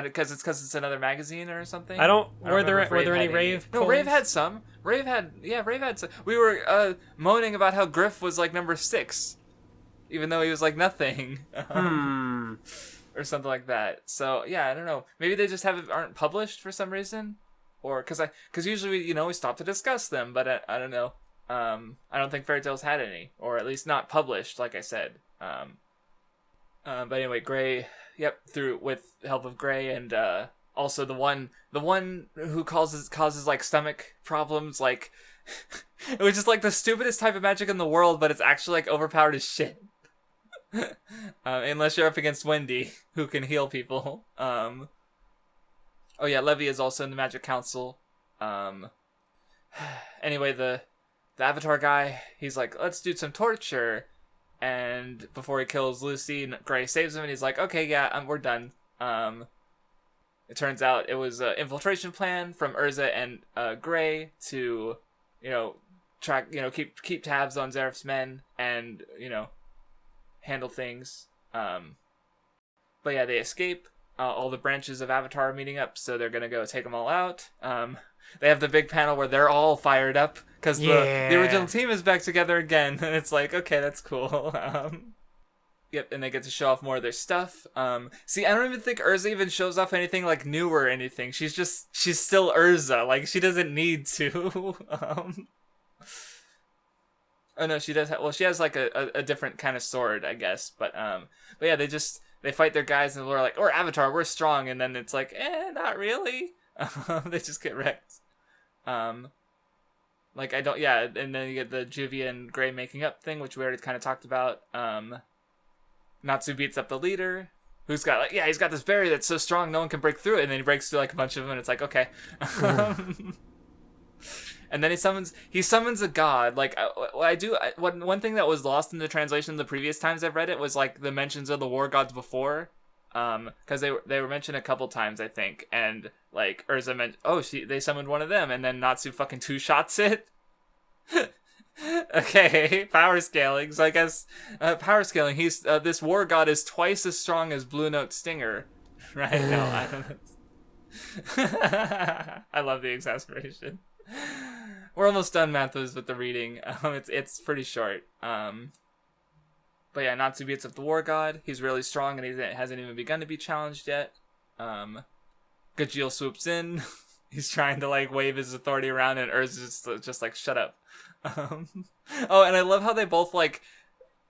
Because it's another magazine or something. Were there any rave? No, Rave had some. Rave had some. We were moaning about how Griff was like number 6, even though he was like nothing. Or something like that. So yeah, I don't know. Maybe they just aren't published for some reason, or because usually we stop to discuss them, but I don't know. I don't think Fairy Tales had any, or at least not published, like I said. But anyway, Gray, with help of Gray and also the one who causes like stomach problems, like it was just like the stupidest type of magic in the world, but it's actually like overpowered as shit. Unless you're up against Wendy, who can heal people. Oh yeah, Levy is also in the Magic Council. Anyway, the Avatar guy, he's like, let's do some torture. And before he kills Lucy, Gray saves him, and he's like, okay, yeah, we're done. It turns out it was an infiltration plan from Urza and Gray to, track, keep tabs on Zeref's men and, handle things. But yeah, they escape. All the branches of Avatar are meeting up, so they're gonna go take them all out. They have the big panel where they're all fired up because the original team is back together again, and it's like, okay, that's cool. Yep, and they get to show off more of their stuff. See, I don't even think Urza even shows off anything like new or anything. She's still Urza. Like, she doesn't need to. Oh no, she does. She has like a different kind of sword, I guess. But yeah, they fight their guys and they're like, "Or Avatar, we're strong," and then it's like, not really. They just get wrecked. Like I don't, yeah, and then you get the Juvia and Gray making up thing, which we already kind of talked about. Natsu beats up the leader, who's got like, he's got this barrier that's so strong no one can break through it, and then he breaks through like a bunch of them, and it's like, okay. And then he summons a god. Like one thing that was lost in the translation the previous times I've read it was like the mentions of the war gods before, because they were mentioned a couple times I think, and like Urza mentioned, they summoned one of them, and then Natsu fucking two shots it. Okay, power scaling. So I guess power scaling. He's this war god is twice as strong as Blue Note Stinger, right? No, I don't know. I love the exasperation. We're almost done, Mathwiz, with the reading. It's pretty short. But yeah, Natsu beats up the war god. He's really strong, and he hasn't even begun to be challenged yet. Gajeel swoops in. He's trying to like wave his authority around, and Urza's just like, shut up. Oh, and I love how they both like,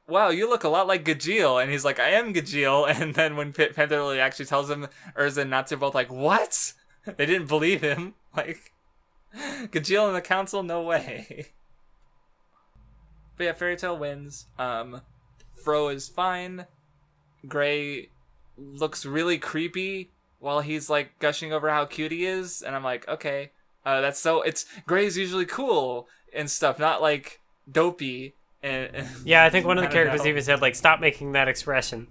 wow, you look a lot like Gajeel, and he's like, I am Gajeel, and then when Panther Lily actually tells him, Urza and Natsu are both like, what? They didn't believe him. Like, Gajeel in the council? No way. But yeah, Fairy Tail wins. Fro is fine. Gray looks really creepy while he's like gushing over how cute he is, and I'm like, okay, Gray's usually cool and stuff, not like dopey. And yeah, I think one of the characters even said like, stop making that expression.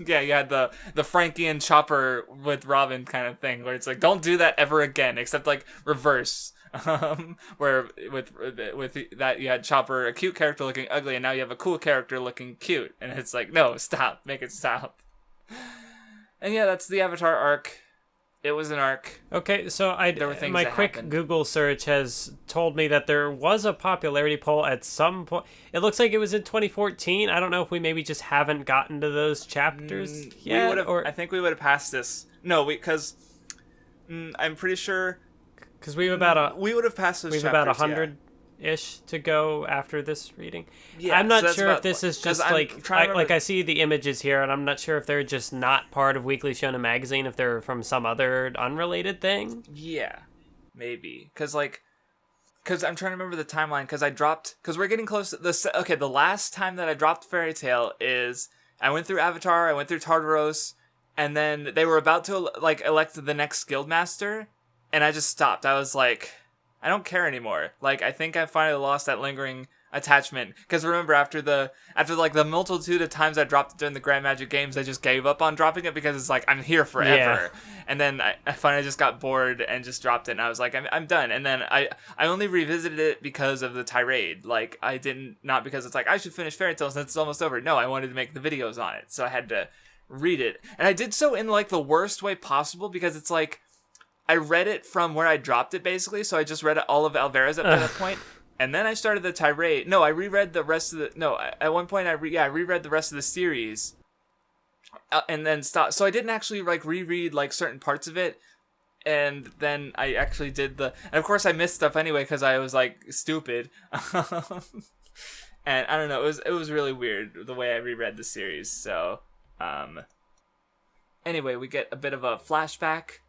Yeah, you had the Frankie and Chopper with Robin kind of thing, where it's like, don't do that ever again, except like reverse. Where with that you had Chopper, a cute character looking ugly, and now you have a cool character looking cute, and it's like, no, stop, make it stop. And yeah, that's the Avatar arc. It was an arc. Okay, so my quick happened. Google search has told me that there was a popularity poll at some point. It looks like it was in 2014. I don't know if we maybe just haven't gotten to those chapters yet. I think we would have passed this. No, because I'm pretty sure. Because we would have passed those chapters. We have about 100-ish to go after this reading. Yeah, I'm not sure if this is just like I see the images here, and I'm not sure if they're just not part of Weekly Shounen magazine, if they're from some other unrelated thing. Yeah, maybe because I'm trying to remember the timeline because we're getting close to the last time that I dropped Fairy Tail is I went through Avatar, I went through Tartaros, and then they were about to like elect the next guild master. And I just stopped. I was like, I don't care anymore. Like, I think I finally lost that lingering attachment. Because remember, after the multitude of times I dropped it during the Grand Magic Games, I just gave up on dropping it because it's like, I'm here forever. Yeah. And then I finally just got bored and just dropped it. And I was like, I'm done. And then I only revisited it because of the tirade. Like, I didn't, not because it's like, I should finish Fairy Tail since it's almost over. No, I wanted to make the videos on it. So I had to read it. And I did so in like the worst way possible because it's like, I read it from where I dropped it, basically, so I just read all of Alvarez at that point, and then I started the tirade. No, I reread the rest of the... No, at one point I reread the rest of the series, and then stopped. So I didn't actually, like, reread, like, certain parts of it, and then I actually did the... And of course I missed stuff anyway, because I was, like, stupid. And I don't know, it was really weird, the way I reread the series, so... Anyway, we get a bit of a flashback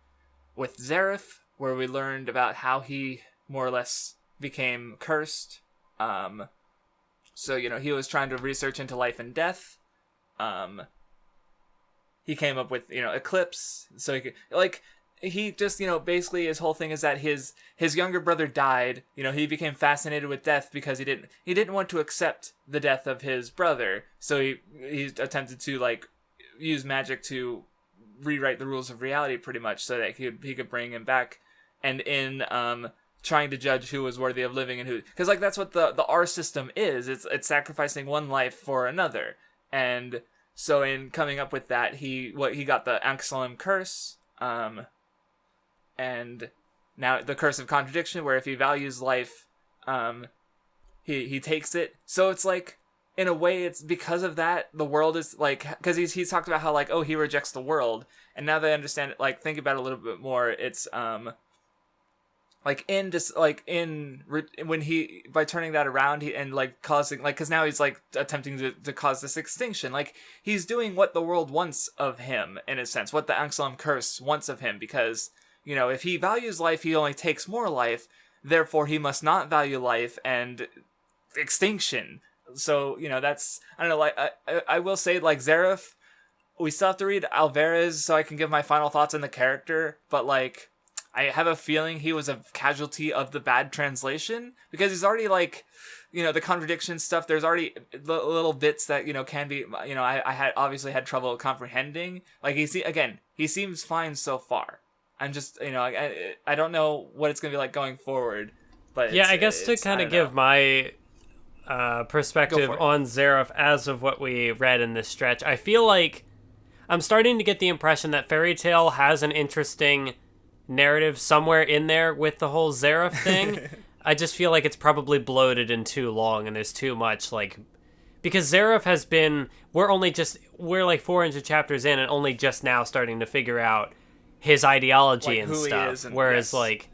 with Zeref, where we learned about how he more or less became cursed. So, he was trying to research into life and death. He came up with, Eclipse, so he could, he just, basically his whole thing is that his younger brother died. He became fascinated with death because he didn't want to accept the death of his brother, so he attempted to, use magic to rewrite the rules of reality pretty much so that he could bring him back, and in trying to judge who was worthy of living and who, because that's what the R system is. It's sacrificing one life for another, and so in coming up with that, he got the Anxalem curse, and now the curse of contradiction, where if he values life, he takes it. So it's like in a way, it's because of that the world is like, because he's talked about how like, oh, he rejects the world, and now that I understand it, like think about it a little bit more, it's like when he, by turning that around, he and like causing, like, because now he's like attempting to cause this extinction, like he's doing what the world wants of him in a sense, what the Anselm curse wants of him, because if he values life, he only takes more life, therefore he must not value life and extinction. So that's, I don't know, like I will say, like, Zeref, we still have to read Alvarez so I can give my final thoughts on the character, but like I have a feeling he was a casualty of the bad translation, because he's already like, the contradiction stuff, there's already little bits that, can be, I had obviously had trouble comprehending. Like, he seems fine so far. I'm just, I don't know what it's going to be like going forward, but yeah, I guess to kind of give my perspective on Zeref as of what we read in this stretch, I feel like I'm starting to get the impression that Fairy Tail has an interesting narrative somewhere in there with the whole Zeref thing. I just feel like it's probably bloated and too long, and there's too much, like, because Zeref has been, we're like 400 chapters in and only just now starting to figure out his ideology, like, and stuff, whereas yes. Like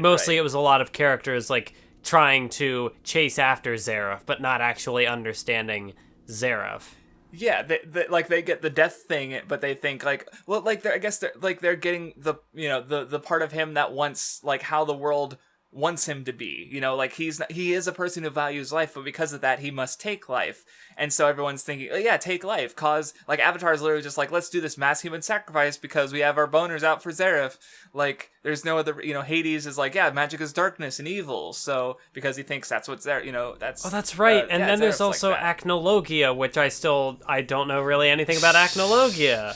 mostly it was a lot of characters like trying to chase after Zeref but not actually understanding Zeref. Yeah, they get the death thing, but they think like, well, like they're getting the the part of him that wants, like, how the world wants him to be. Like he is a person who values life, but because of that he must take life. And so everyone's thinking, oh, yeah, take life, cause like Avatar is literally just like, let's do this mass human sacrifice because we have our boners out for Zeref. Like there's no other, Hades is like, yeah, magic is darkness and evil. So because he thinks that's what's there, that's. Oh, that's right. And then there's also like Acnologia, which I don't know really anything about Acnologia.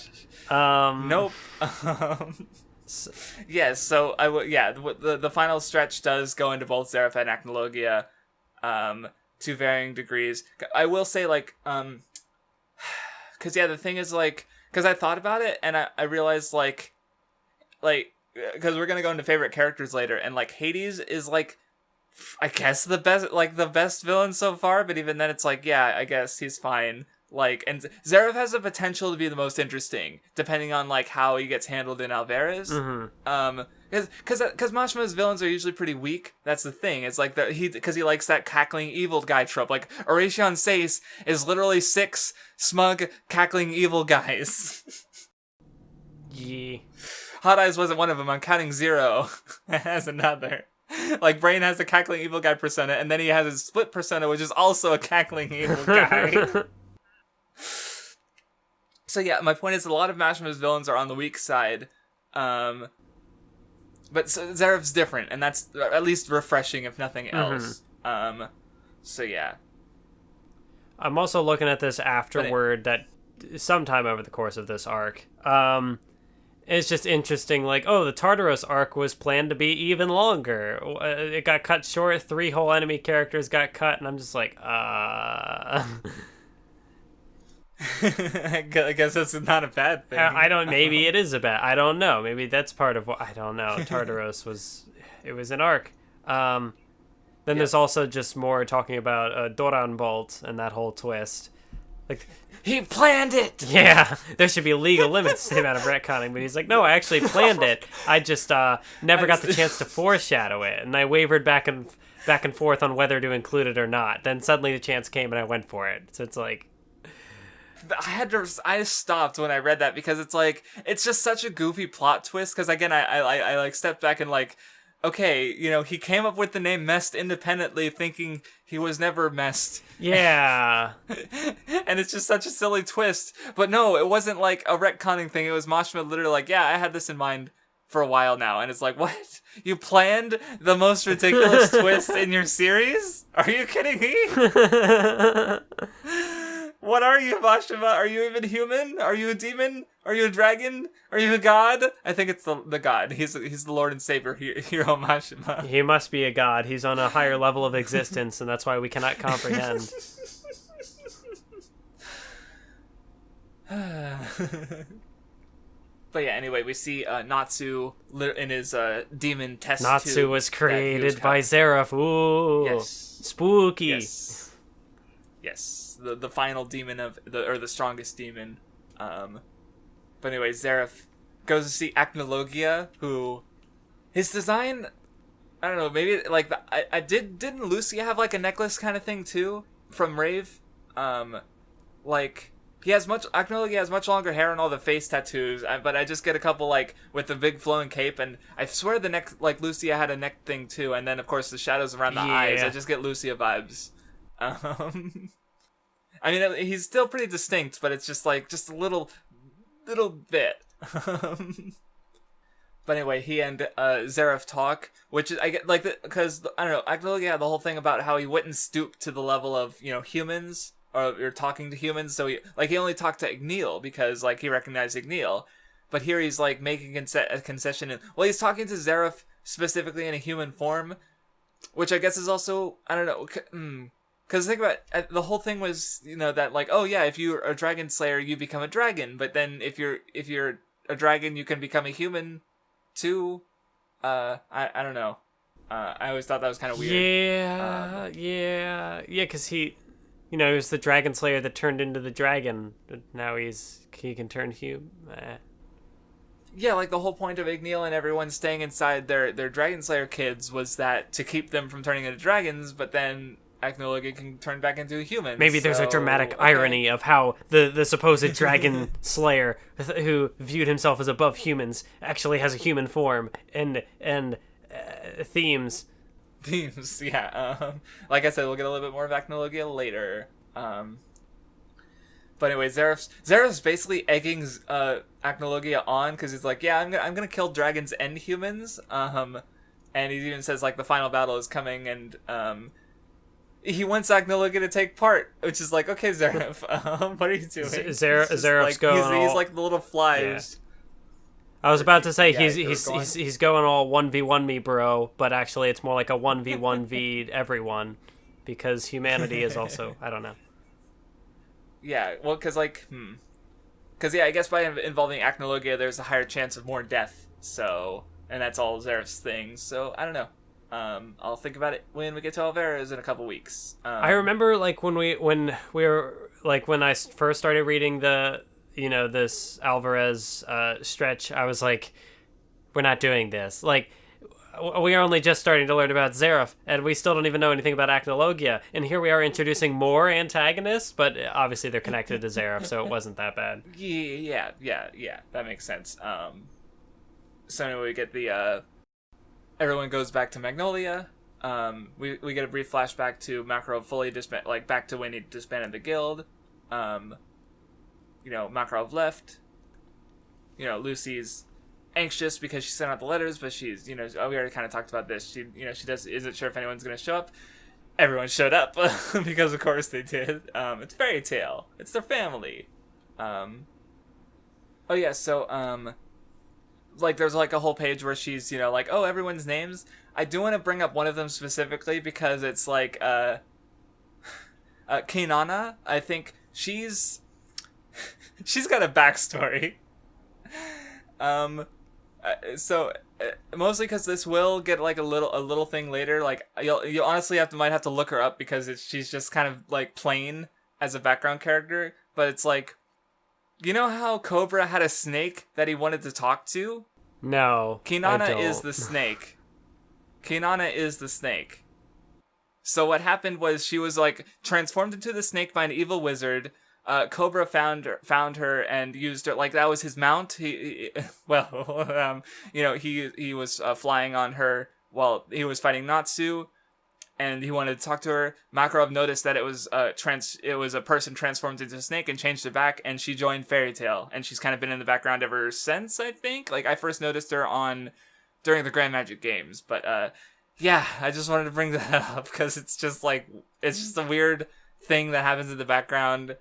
Nope. Yes, so the final stretch does go into both Zeref and Acnologia, to varying degrees. I will say, like, because the thing is, like, because I thought about it and I realized, like, because we're gonna go into favorite characters later, and like Hades is like, I guess the best villain so far, but even then it's like, yeah, I guess he's fine. Like, and Zeref has the potential to be the most interesting, depending on like how he gets handled in Alvarez. Mm-hmm. Because Mashima's villains are usually pretty weak. That's the thing. It's like because he likes that cackling evil guy trope. Like Oration Seis is literally 6 smug cackling evil guys. Yeah. Hot Eyes wasn't one of them. I'm counting Zero as another. Like, Brain has the cackling evil guy persona, and then he has his split persona, which is also a cackling evil guy. So yeah, my point is a lot of Mashima's villains are on the weak side, but Zeref's different, and that's at least refreshing, if nothing else. Mm-hmm. So yeah. I'm also looking at this afterward that sometime over the course of this arc. It's just interesting, like, oh, the Tartaros arc was planned to be even longer. It got cut short, 3 whole enemy characters got cut, and I'm just like, I guess that's not a bad thing. Maybe it is a bad, I don't know. Maybe that's part of what, I don't know. Tartaros was an arc. Then there's also just more talking about Doran Bolt and that whole twist. Like, he planned it! Yeah, there should be legal limits to the amount of retconning, but he's like, no, I actually planned it. I just never got the chance to foreshadow it, and I wavered back and forth on whether to include it or not. Then suddenly the chance came and I went for it. So it's like, I stopped when I read that because it's like, it's just such a goofy plot twist. Because again, I like stepped back and like, okay, he came up with the name Mest independently, thinking he was never Mest. Yeah. And it's just such a silly twist. But no, it wasn't like a retconning thing. It was Mashima literally like, yeah, I had this in mind for a while now. And it's like, what? You planned the most ridiculous twist in your series? Are you kidding me? What are you, Mashima? Are you even human? Are you a demon? Are you a dragon? Are you a god? I think it's the god. He's the Lord and Savior, Hiro Mashima. He must be a god. He's on a higher level of existence, and that's why we cannot comprehend. But yeah, anyway, we see Natsu in his demon test Natsu was created by Zeref. Ooh, yes. Spooky. Yes. Yes, the final demon of the strongest demon. But anyway, Zeref goes to see Acnologia, who his design, I don't know, maybe like didn't Lucia have like a necklace kind of thing too from Rave? Like Acnologia has much longer hair and all the face tattoos, but I just get a couple like with the big flowing cape, and I swear the neck, like Lucia had a neck thing too, and then of course the shadows around the eyes. I just get Lucia vibes. I mean, he's still pretty distinct, but it's just like just a little bit. But anyway, he and Zeref talk, which is, I get like because I don't know, Acnologia had the whole thing about how he wouldn't stoop to the level of humans or talking to humans, so he only talked to Igneel because like he recognized Igneel, but here he's like making a concession, and well, he's talking to Zeref specifically in a human form, which I guess is also, I don't know. Because think about it, the whole thing was, that like, oh yeah, if you're a dragon slayer, you become a dragon. But then if you're a dragon, you can become a human too. I don't know. I always thought that was kind of weird. Yeah. Because he was the dragon slayer that turned into the dragon. But now he can turn human. Yeah, like the whole point of Igneel and everyone staying inside their dragon slayer kids was that to keep them from turning into dragons. But then Acnologia can turn back into a human. Maybe there's a dramatic irony of how the supposed dragon slayer who viewed himself as above humans actually has a human form and themes. Themes, yeah. Like I said, we'll get a little bit more of Acnologia later. But anyway, Zeref's basically egging Acnologia on because he's like, yeah, I'm gonna kill dragons and humans. And he even says like the final battle is coming, and he wants Acnologia to take part, which is like, okay, Zeref, what are you doing? Zeref's like, going he's like the little flies. Yeah. I was about to say he's going all 1v1 me, bro, but actually it's more like a 1v1v everyone, because humanity is also, I don't know. Yeah, well, because I guess by involving Acnologia, there's a higher chance of more death. So, and that's all Zeref's thing. So I don't know. I'll think about it when we get to Alvarez in a couple weeks. I remember like when I first started reading this Alvarez stretch, I was like, we're not doing this. Like, we are only just starting to learn about Zeref, and we still don't even know anything about Acnologia. And here we are introducing more antagonists, but obviously they're connected to Zeref, so it wasn't that bad. Yeah, that makes sense. So anyway, we get the everyone goes back to Magnolia. We get a brief flashback to Makarov fully back to when he disbanded the guild. Makarov left. Lucy's anxious because she sent out the letters, but she's, we already kind of talked about this. She isn't sure if anyone's going to show up. Everyone showed up because of course they did. It's Fairy Tail. It's their family. There's like a whole page where she's, everyone's names. I do want to bring up one of them specifically because it's like, Kinana. I think she's got a backstory. Mostly because this will get like a little thing later. Like you honestly might have to look her up because she's just kind of like plain as a background character. But it's like, how Cobra had a snake that he wanted to talk to? No, Kinana is the snake. Kinana is the snake. So what happened was she was like transformed into the snake by an evil wizard. Cobra found her and used her, like that was his mount. He was flying on her while he was fighting Natsu, and he wanted to talk to her. Makarov noticed that it was a person transformed into a snake and changed it back, and she joined Fairy Tail, and she's kind of been in the background ever since. I think, like I first noticed her during the Grand Magic Games, but I just wanted to bring that up because it's just a weird thing that happens in the background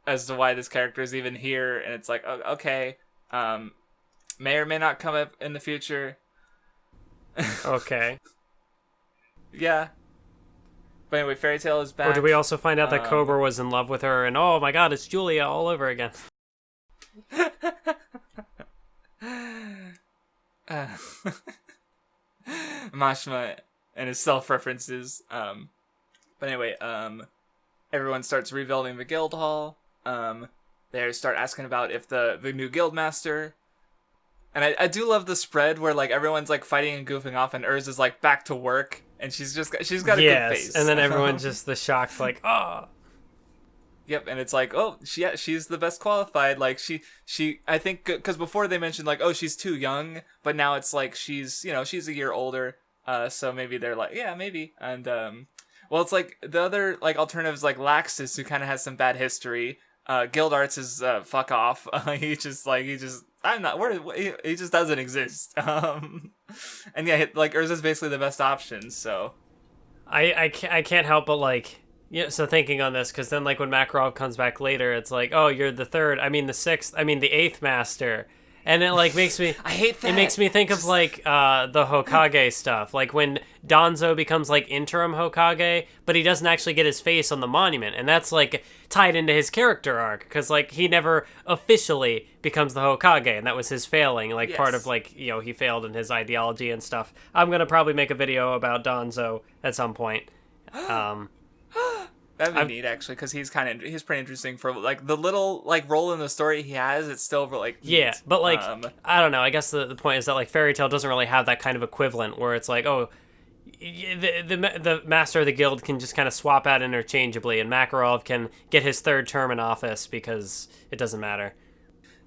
as to why this character is even here, and it's like, okay, may or may not come up in the future. Okay. Yeah. But anyway, Fairy Tail is back. Or do we also find out that Cobra was in love with her, and oh my god, it's Julia all over again? Mashima and his self-references. But anyway, everyone starts rebuilding the guild hall. They start asking about if the new guild master. And I do love the spread where like everyone's like fighting and goofing off, and Urza's like back to work, and she's got a good face. And then everyone's just the shocked like, oh. Yep, and it's like, oh, she's the best qualified. Like she I think because before they mentioned like, oh, she's too young, but now it's like she's a year older. So maybe they're like, yeah, maybe. And well, it's like the other like alternatives like Laxus, who kind of has some bad history. Guild Arts is fuck off. He just doesn't exist. And yeah, like Urza's basically the best option. So I can't help but like. Yeah, so thinking on this, because then, like, when Makarov comes back later, it's like, oh, you're the the eighth master. And it, like, makes me... I hate that. It makes me think of, like, the Hokage stuff. Like, when Danzo becomes, like, interim Hokage, but he doesn't actually get his face on the monument. And that's, like, tied into his character arc, because, like, he never officially becomes the Hokage, and that was his failing. Like, yes. Part of, like, he failed in his ideology and stuff. I'm going to probably make a video about Danzo at some point. That'd be neat, actually, because he's pretty interesting for like the little like role in the story he has. It's still like neat. Yeah, but like I don't know. I guess the point is that like Fairy Tail doesn't really have that kind of equivalent where it's like, oh, the master of the guild can just kind of swap out interchangeably, and Makarov can get his third term in office because it doesn't matter.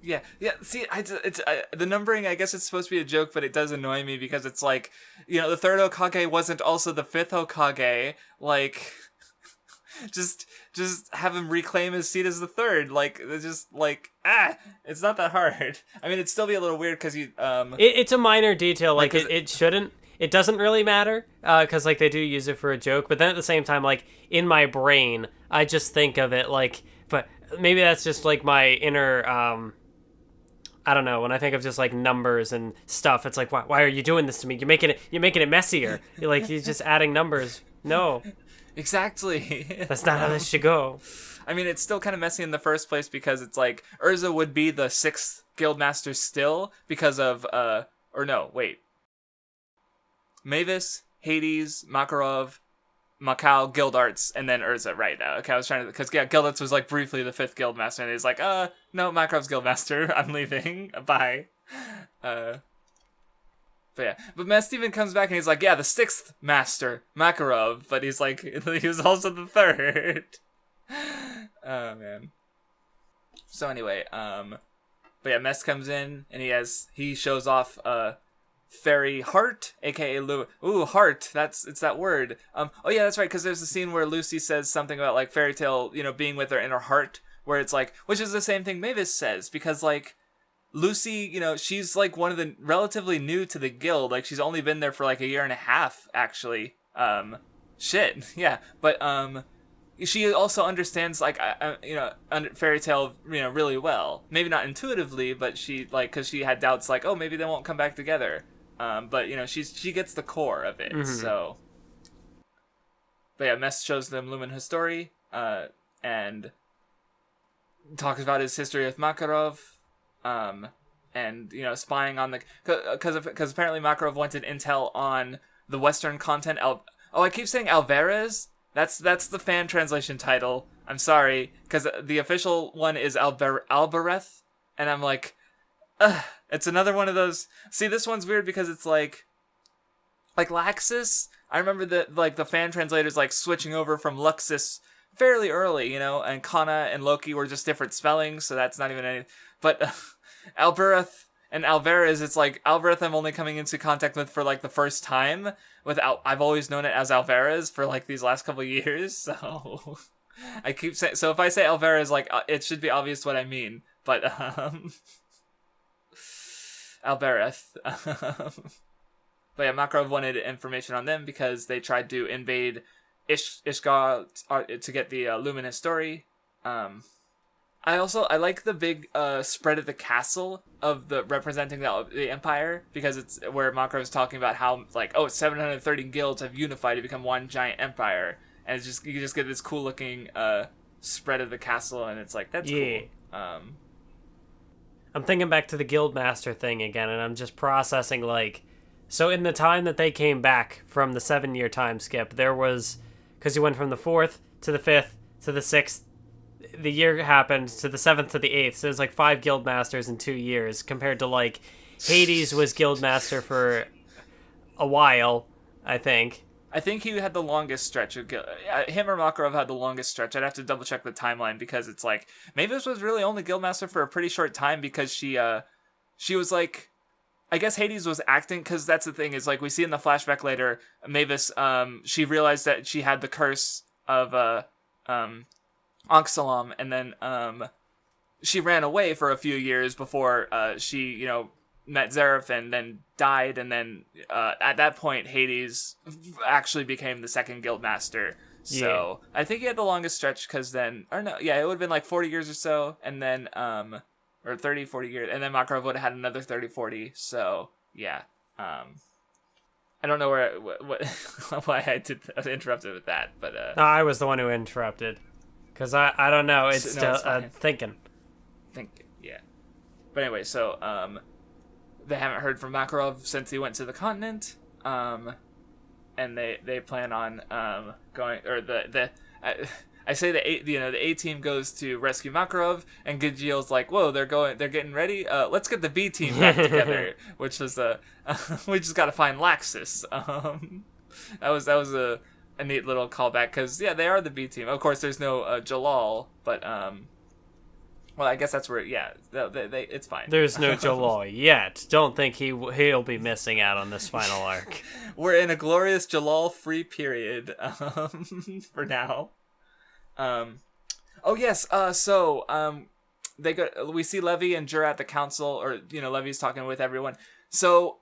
Yeah. See, the numbering, I guess it's supposed to be a joke, but it does annoy me because it's like, the third Hokage wasn't also the fifth Hokage. Like, just have him reclaim his seat as the third. Like, it's just like, it's not that hard. I mean, it'd still be a little weird because it's a minor detail. Like, it shouldn't. It doesn't really matter because like they do use it for a joke, but then at the same time, like in my brain, I just think of it like. But maybe that's just like my inner. I don't know. When I think of just like numbers and stuff, it's like, why are you doing this to me? You're making it messier. You're just adding numbers. No, exactly. That's not how this should go. I mean, it's still kind of messy in the first place because it's like Urza would be the sixth guildmaster still because of Mavis, Hades, Makarov, Macau, Guild Arts, and then Urza, right? Okay, I was trying to... Because, yeah, Guild Arts was, like, briefly the fifth Guildmaster, and he's like, no, Makarov's Guildmaster. I'm leaving. Bye. But, yeah. But Mest even comes back, and he's like, yeah, the sixth Master, Makarov. But he's like, he was also the third. Oh, man. So, anyway, but, yeah, Mest comes in, and he shows off, Fairy Heart, aka Lou. Ooh, Heart. It's that word. Oh yeah, that's right. Because there's a scene where Lucy says something about like Fairy Tail, being with her in her heart, where it's like, which is the same thing Mavis says, because like Lucy, she's like one of the relatively new to the guild. Like she's only been there for like a year and a half, actually. Shit, yeah. But she also understands like Fairy Tail really well. Maybe not intuitively, but she like because she had doubts like, oh, maybe they won't come back together. But she gets the core of it. Mm-hmm. So, but yeah, Mest shows them Lumen History, and talks about his history with Makarov, and spying on the because apparently Makarov wanted intel on the Western content. I keep saying Alvarez. That's the fan translation title. I'm sorry, because the official one is Albareth, and I'm like, ugh. It's another one of those. See, this one's weird because it's like Laxus. I remember that like the fan translators like switching over from Luxus fairly early, and Kana and Loki were just different spellings, so that's not even any. But Albareth and Alvarez, it's like Albareth I'm only coming into contact with for like the first time. I've always known it as Alvarez for like these last couple of years, so I keep saying. So if I say Alvarez, like it should be obvious what I mean, but Albareth. But yeah, Makarov wanted information on them because they tried to invade Ishgar to get the Luminous story. I like the big spread of the castle of the representing the empire, because it's where Makarov is talking about how like 730 guilds have unified to become one giant empire, and it's just you just get this cool looking spread of the castle, and it's like that's cool. I'm thinking back to the Guildmaster thing again, and I'm just processing, like... So in the time that they came back from the 7-year time skip, there was... Because you went from the 4th to the 5th to the 6th. The year happened to the 7th to the 8th. So there's like 5 guild masters in 2 years, compared to like Hades was guild master for a while, I think. I think he had the longest stretch of him or Makarov had the longest stretch. I'd have to double check the timeline, because it's like Mavis was really only guildmaster for a pretty short time, because she was like, I guess Hades was acting, because that's the thing is like we see in the flashback later, Mavis she realized that she had the curse of Ankh-Salam, and then she ran away for a few years before she met Zeref and then died, and then at that point Hades actually became the second guild master. So I think he had the longest stretch, because then, or no, yeah, it would have been like 40 years or so, and then or 30, 40 years, and then Makarov would have had another 30, 40. So yeah, I don't know why I interrupted with that, but no, I was the one who interrupted, because I don't know, it's still thinking, yeah. But anyway, so they haven't heard from Makarov since he went to the continent, and they plan on going, or I say the A team goes to rescue Makarov, and Gidgeel's like, whoa, they're getting ready. Let's get the B team back together, which was we just gotta find Laxus. That was a neat little callback, because yeah, they are the B team. Of course, there's no Jalal, but well, I guess that's where, yeah, it's fine. There's no Jalal yet. Don't think he'll be missing out on this final arc. We're in a glorious Jalal-free period for now. Oh yes. We see Levy and Jura at the council, or Levy's talking with everyone. So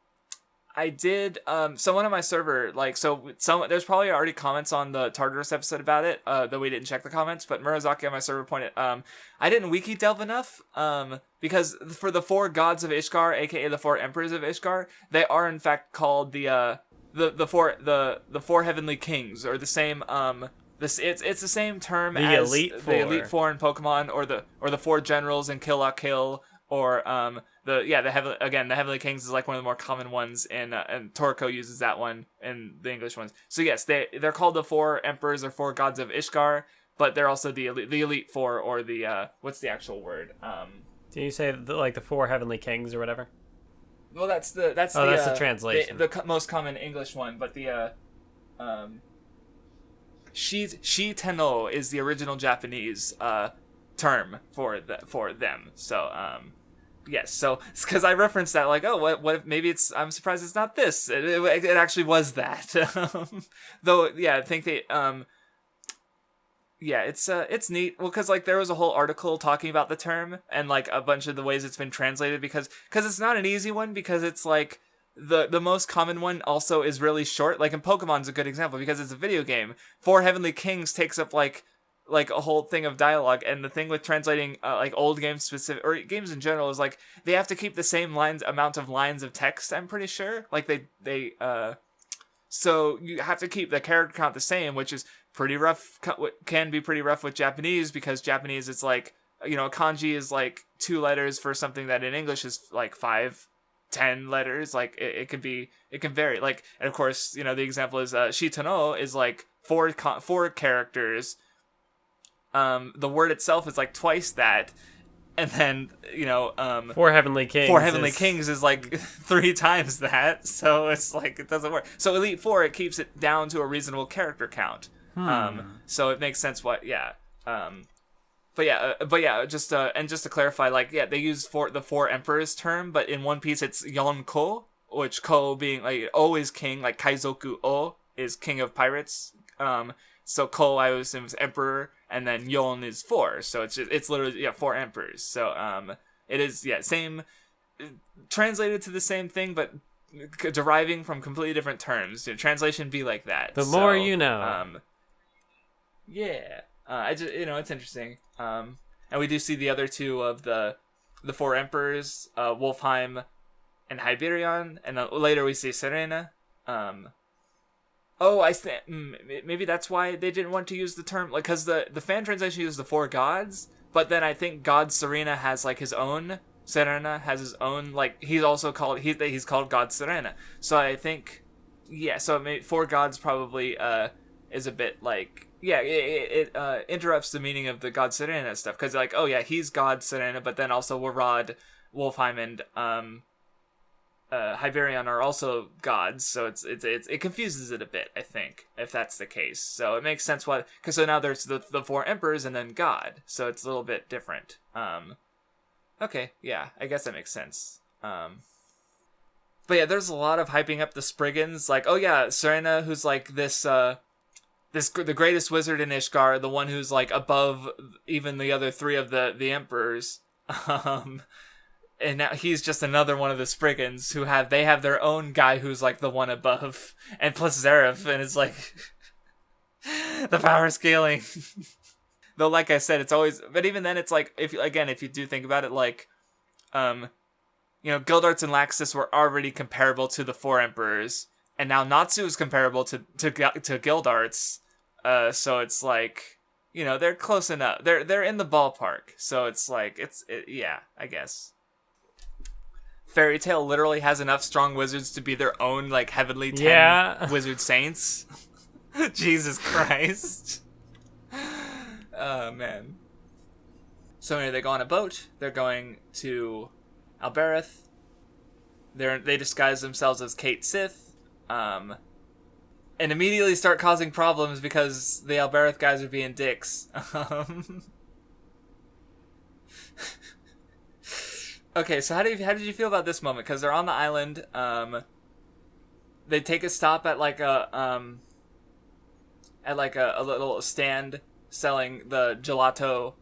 I did someone on my server, there's probably already comments on the Tartarus episode about it, though we didn't check the comments, but Murasaki on my server pointed, I didn't wiki delve enough, because for the 4 gods of Ishgar, aka the 4 emperors of Ishgar, they are in fact called the 4 heavenly kings, or the same, it's the same term the as Elite the Elite Four in Pokemon, or the 4 generals in Kill La Kill, or the Heavenly Kings is like one of the more common ones, and Toriko uses that one in the English ones. So yes, they're called the 4 emperors or 4 gods of Ishgar, but they're also the Elite Four, or the what's the actual word? Do you say the 4 heavenly kings or whatever? Well, that's the translation. The most common English one, but the Shi Tenno is the original Japanese term for them. So yes, so it's because I referenced that, like, oh, what if maybe I'm surprised it's not this. It actually was that. Though, yeah, I think they yeah, it's neat. Well, because like there was a whole article talking about the term and like a bunch of the ways it's been translated, because it's not an easy one, because it's like the most common one also is really short. Like in Pokemon's a good example, because it's a video game. 4 Heavenly Kings takes up like a whole thing of dialogue, and the thing with translating like old games specific, or games in general, is like they have to keep the same amount of lines of text, I'm pretty sure. Like they so you have to keep the character count the same, which is pretty rough, can be pretty rough with Japanese, because Japanese, it's like, kanji is like 2 letters for something that in English is like 5-10 letters. Like it can vary. Like, and of course, the example is Shitano is like 4 characters. The word itself is like twice that, and then 4 heavenly kings. 4 heavenly kings is like 3 times that. So it's like it doesn't work. So Elite Four, it keeps it down to a reasonable character count. So it makes sense what, yeah. But yeah, just to clarify, like, yeah, they use the 4 emperors term, but in One Piece it's Yonko, which Ko being like O is king, like Kaizoku O is king of pirates. So Ko, I would assume, is emperor, and then Yon is 4. So it's literally 4 emperors. So it is same, translated to the same thing, but deriving from completely different terms. Translation be like that. The more you know. Yeah. I just, it's interesting. And we do see the other 2 of the 4 emperors, Wolfheim and Hyperion, and then later we see Serena. Maybe that's why they didn't want to use the term, like, because the fan translation used the 4 gods, but then I think God Serena has like his own. Serena has his own, like, he's also called, he's called God Serena. So I think, so 4 gods probably is a bit like yeah, it interrupts the meaning of the god Serena stuff, because like, oh yeah, he's god Serena, but then also Warad, Wolfheim, and Hyperion are also gods, so it confuses it a bit, I think, if that's the case. So it makes sense why, because so now there's the four emperors and then God, so it's a little bit different. Okay, yeah, I guess that makes sense. But yeah, there's a lot of hyping up the Spriggans, like, oh yeah, Serena, who's like the greatest wizard in Ishgard, the one who's like above even the other three of the emperors. And now he's just another one of the Spriggans who have their own guy who's like the one above, and plus Zeref, and it's like the power scaling. Though, like I said, it's always, but even then, it's like if you do think about it, like, Gildarts and Laxus were already comparable to the four emperors, and now Natsu is comparable to Gildarts, so it's like, they're close enough. They're in the ballpark, so it's like yeah, I guess. Fairy Tail literally has enough strong wizards to be their own, like, heavenly 10 wizard saints. Jesus Christ. Oh, man. So anyway, they go on a boat. They're going to Albareth. They disguise themselves as Kate Sith. And immediately start causing problems because the Albareth guys are being dicks. Okay, so how did you feel about this moment? Because they're on the island. They take a stop at like a little stand selling the gelato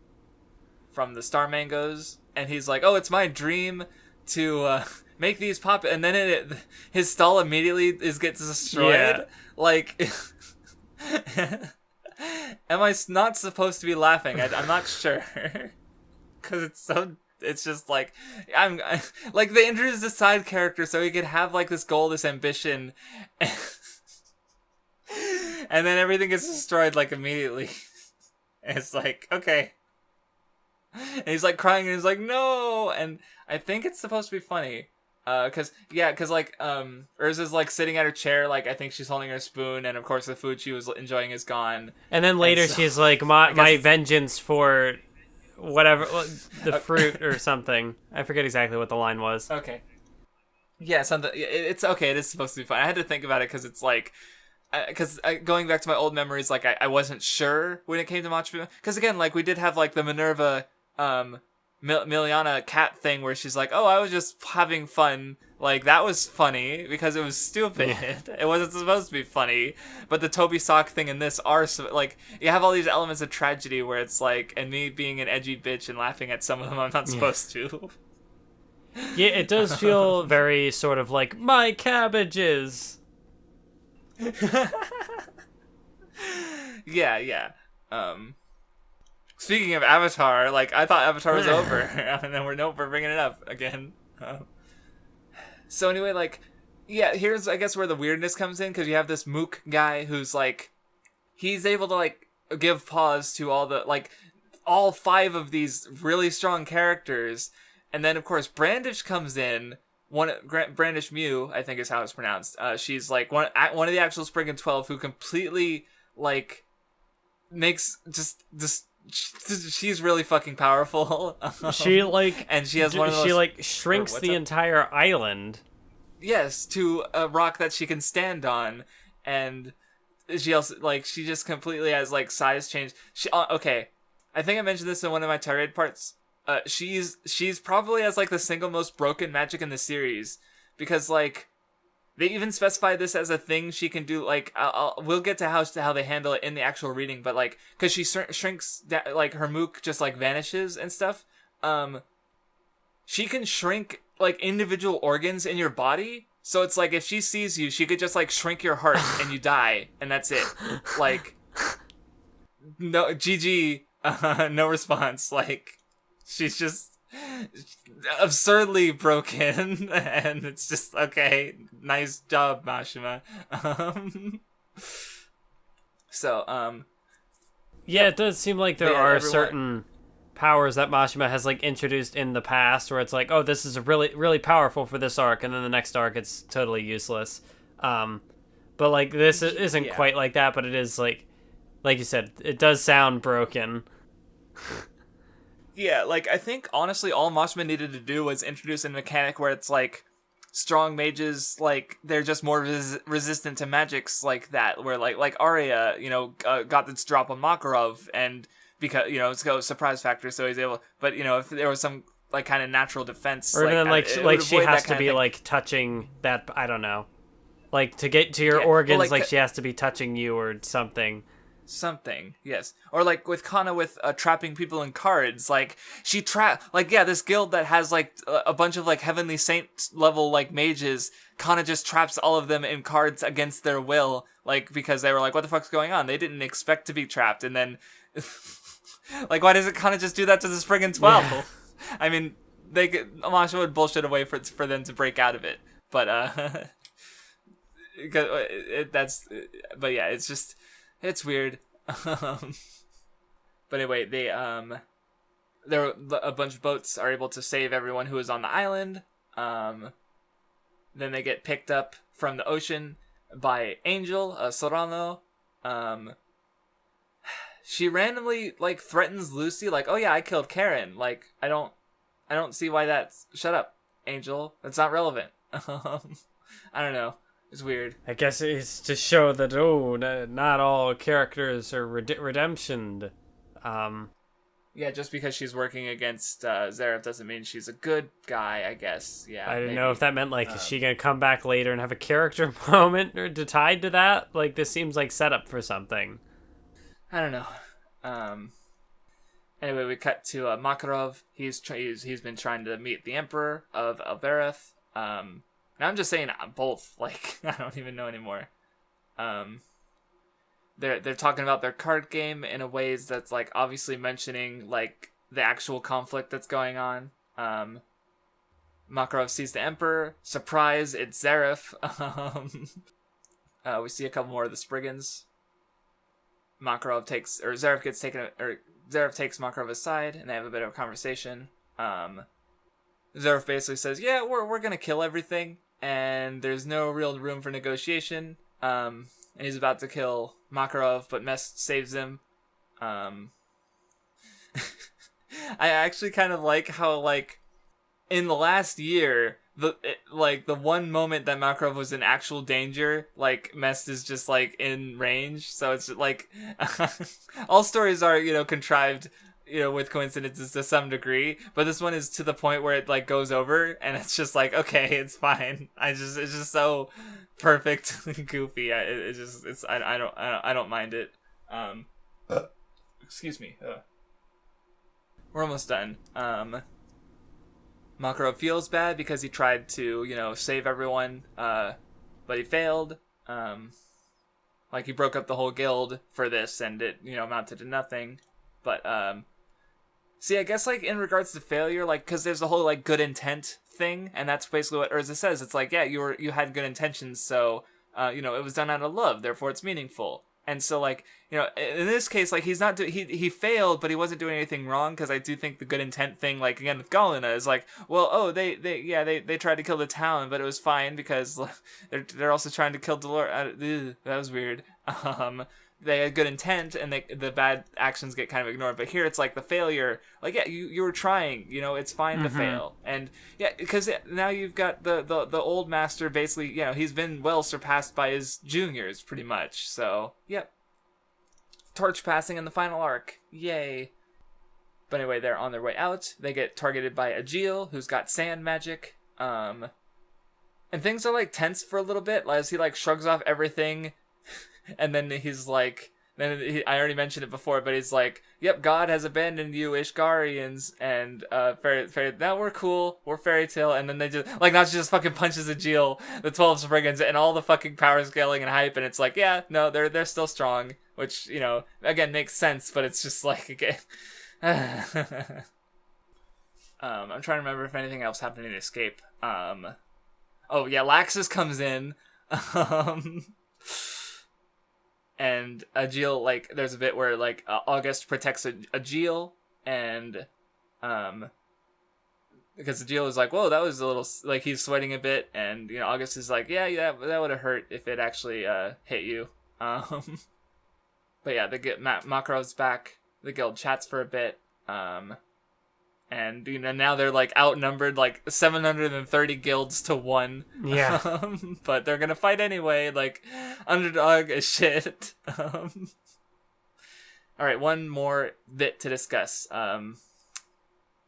from the star mangoes, and he's like, "Oh, it's my dream to make these pop," and then his stall immediately gets destroyed. Yeah. Like, am I not supposed to be laughing? I'm not sure, because it's so. It's just like I'm like they introduced a side character so he could have like this goal, this ambition, and then everything gets destroyed like immediately. And it's like, okay, and he's like crying and he's like, no, and I think it's supposed to be funny, cause like Urza's like sitting at her chair, like I think she's holding her spoon, and of course the food she was enjoying is gone. And then later she's like, my vengeance for whatever, the fruit or something. I forget exactly what the line was. Okay. Yeah, something. It's okay. It is supposed to be fun. I had to think about it because it's like, going back to my old memories, like I wasn't sure when it came to Machima. Because again, like we did have like the Minerva, Miliana cat thing where she's like, "Oh, I was just having fun." Like that was funny because it was stupid. It wasn't supposed to be funny. But the Toby Sock thing and this are like, you have all these elements of tragedy where it's like, and me being an edgy bitch and laughing at some of them I'm not supposed to. Yeah, it does feel very sort of like my cabbages. Yeah. Speaking of Avatar, like I thought Avatar was over, and then we're bringing it up again. So anyway, like, yeah, here's I guess where the weirdness comes in, because you have this Mook guy who's like, he's able to like give pause to all 5 of these really strong characters, and then of course Brandish comes in. Brandish Mew, I think is how it's pronounced. She's like one of the actual Spriggan 12 who completely like makes just she's really fucking powerful. She like, and she has one of those. She like shrinks the entire island. Yes, to a rock that she can stand on, and she also she just completely has like size change. Okay, I think I mentioned this in one of my tirade parts. She's probably has like the single most broken magic in the series, because like they even specify this as a thing she can do. Like we'll get to how they handle it in the actual reading, but like because she shrinks like her mook just like vanishes and stuff. She can shrink like individual organs in your body. So it's like if she sees you, she could just like shrink your heart and you die, and that's it. Like no GG, no response. Like she's just absurdly broken, and it's just okay. Nice job, Mashima. Yeah, it does seem like there are certain powers that Mashima has like introduced in the past where it's like, oh, this is really really powerful for this arc, and then the next arc it's totally useless. But like this isn't quite like that, but it is like like you said, it does sound broken. Yeah, like, I think, honestly, all Mashima needed to do was introduce a mechanic where it's, like, strong mages, like, they're just more resistant to magics like that, where, like Arya, got this drop on Makarov, and because, it's got a surprise factor, so he's able, but, if there was some, like, kind of natural defense, or then, she has to be, like, touching that, I don't know, like, to get to your organs, she has to be touching you or something. Something, yes. Or like with Kana with trapping people in cards, like she this guild that has like a bunch of like heavenly saint level like mages, Kana just traps all of them in cards against their will, like because they were like, what the fuck's going on? They didn't expect to be trapped, and then like why doesn't Kana just do that to this friggin' 12? Yeah. I mean, Amasha would bullshit away for them to break out of it, but it's just. It's weird. But anyway, a bunch of boats are able to save everyone who is on the island. Then they get picked up from the ocean by Angel, Sorano. She randomly like threatens Lucy, like, "Oh yeah, I killed Karen." Like, I don't see why that's. Shut up, Angel. That's not relevant. I don't know. It's weird. I guess it's to show that, not all characters are redemptioned. Yeah, just because she's working against Zeref doesn't mean she's a good guy, I guess. Yeah. I didn't know if that meant, like, is she going to come back later and have a character moment or tied to that? Like, this seems like setup for something. I don't know. Anyway, we cut to Makarov. He's been trying to meet the Emperor of Albareth. Now I'm just saying both. Like, I don't even know anymore. They're talking about their card game in a ways that's like obviously mentioning like the actual conflict that's going on. Makarov sees the Emperor. Surprise! It's Zeref. We see a couple more of the Spriggans. Zeref takes Makarov aside, and they have a bit of a conversation. Zeref basically says, "Yeah, we're gonna kill everything." And there's no real room for negotiation. And he's about to kill Makarov, but Mest saves him. I actually kind of like how, like, in the last year, the one moment that Makarov was in actual danger, like, Mest is just, like, in range. So it's, like, all stories are, contrived, with coincidences to some degree, but this one is to the point where it like goes over, and it's just like, okay, it's fine. It's just so perfect and goofy. I don't mind it. Excuse me. We're almost done. Makarov feels bad because he tried to, save everyone, but he failed. Like he broke up the whole guild for this, and it, amounted to nothing. But see, I guess, like, in regards to failure, like, because there's the whole, like, good intent thing, and that's basically what Urza says. It's like, yeah, you had good intentions, so, it was done out of love, therefore it's meaningful. And so, like, in this case, like, he's not he failed, but he wasn't doing anything wrong, because I do think the good intent thing, like, again, with Galena, is like, well, they tried to kill the town, but it was fine, because they're also trying to kill Dolores. That was weird. They had good intent, and the bad actions get kind of ignored. But here it's like the failure, like, yeah, you were trying, it's fine to fail. And yeah, because now you've got the old master basically, he's been well surpassed by his juniors pretty much. So, yep. Torch passing in the final arc. Yay. But anyway, they're on their way out. They get targeted by Agil, who's got sand magic. And things are like tense for a little bit as he like shrugs off everything. And then he's like, I already mentioned it before, but he's like, "Yep, God has abandoned you, Ishgarians, and fairy. Now we're cool, we're fairy tale." And then they just like, now she just fucking punches Agil, the 12 Spriggans, and all the fucking power scaling and hype, and it's like, yeah, no, they're still strong, which again makes sense, but it's just like, okay. I'm trying to remember if anything else happened in Escape. Oh yeah, Laxus comes in. And Agil, like, there's a bit where, like, August protects Agil, and, because Agil is like, whoa, that was a little, like, he's sweating a bit, and, August is like, yeah, that would have hurt if it actually, hit you. But but yeah, Makarov's back. The guild chats for a bit. And now they're like outnumbered like 730 guilds to 1. Yeah. But they're gonna fight anyway, like underdog as shit. Alright, one more bit to discuss.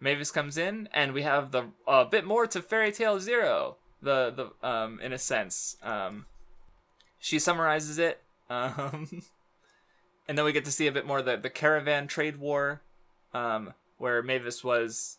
Mavis comes in, and we have the bit more to Fairy Tail Zero. The in a sense. She summarizes it. And then we get to see a bit more the caravan trade war. Where Mavis was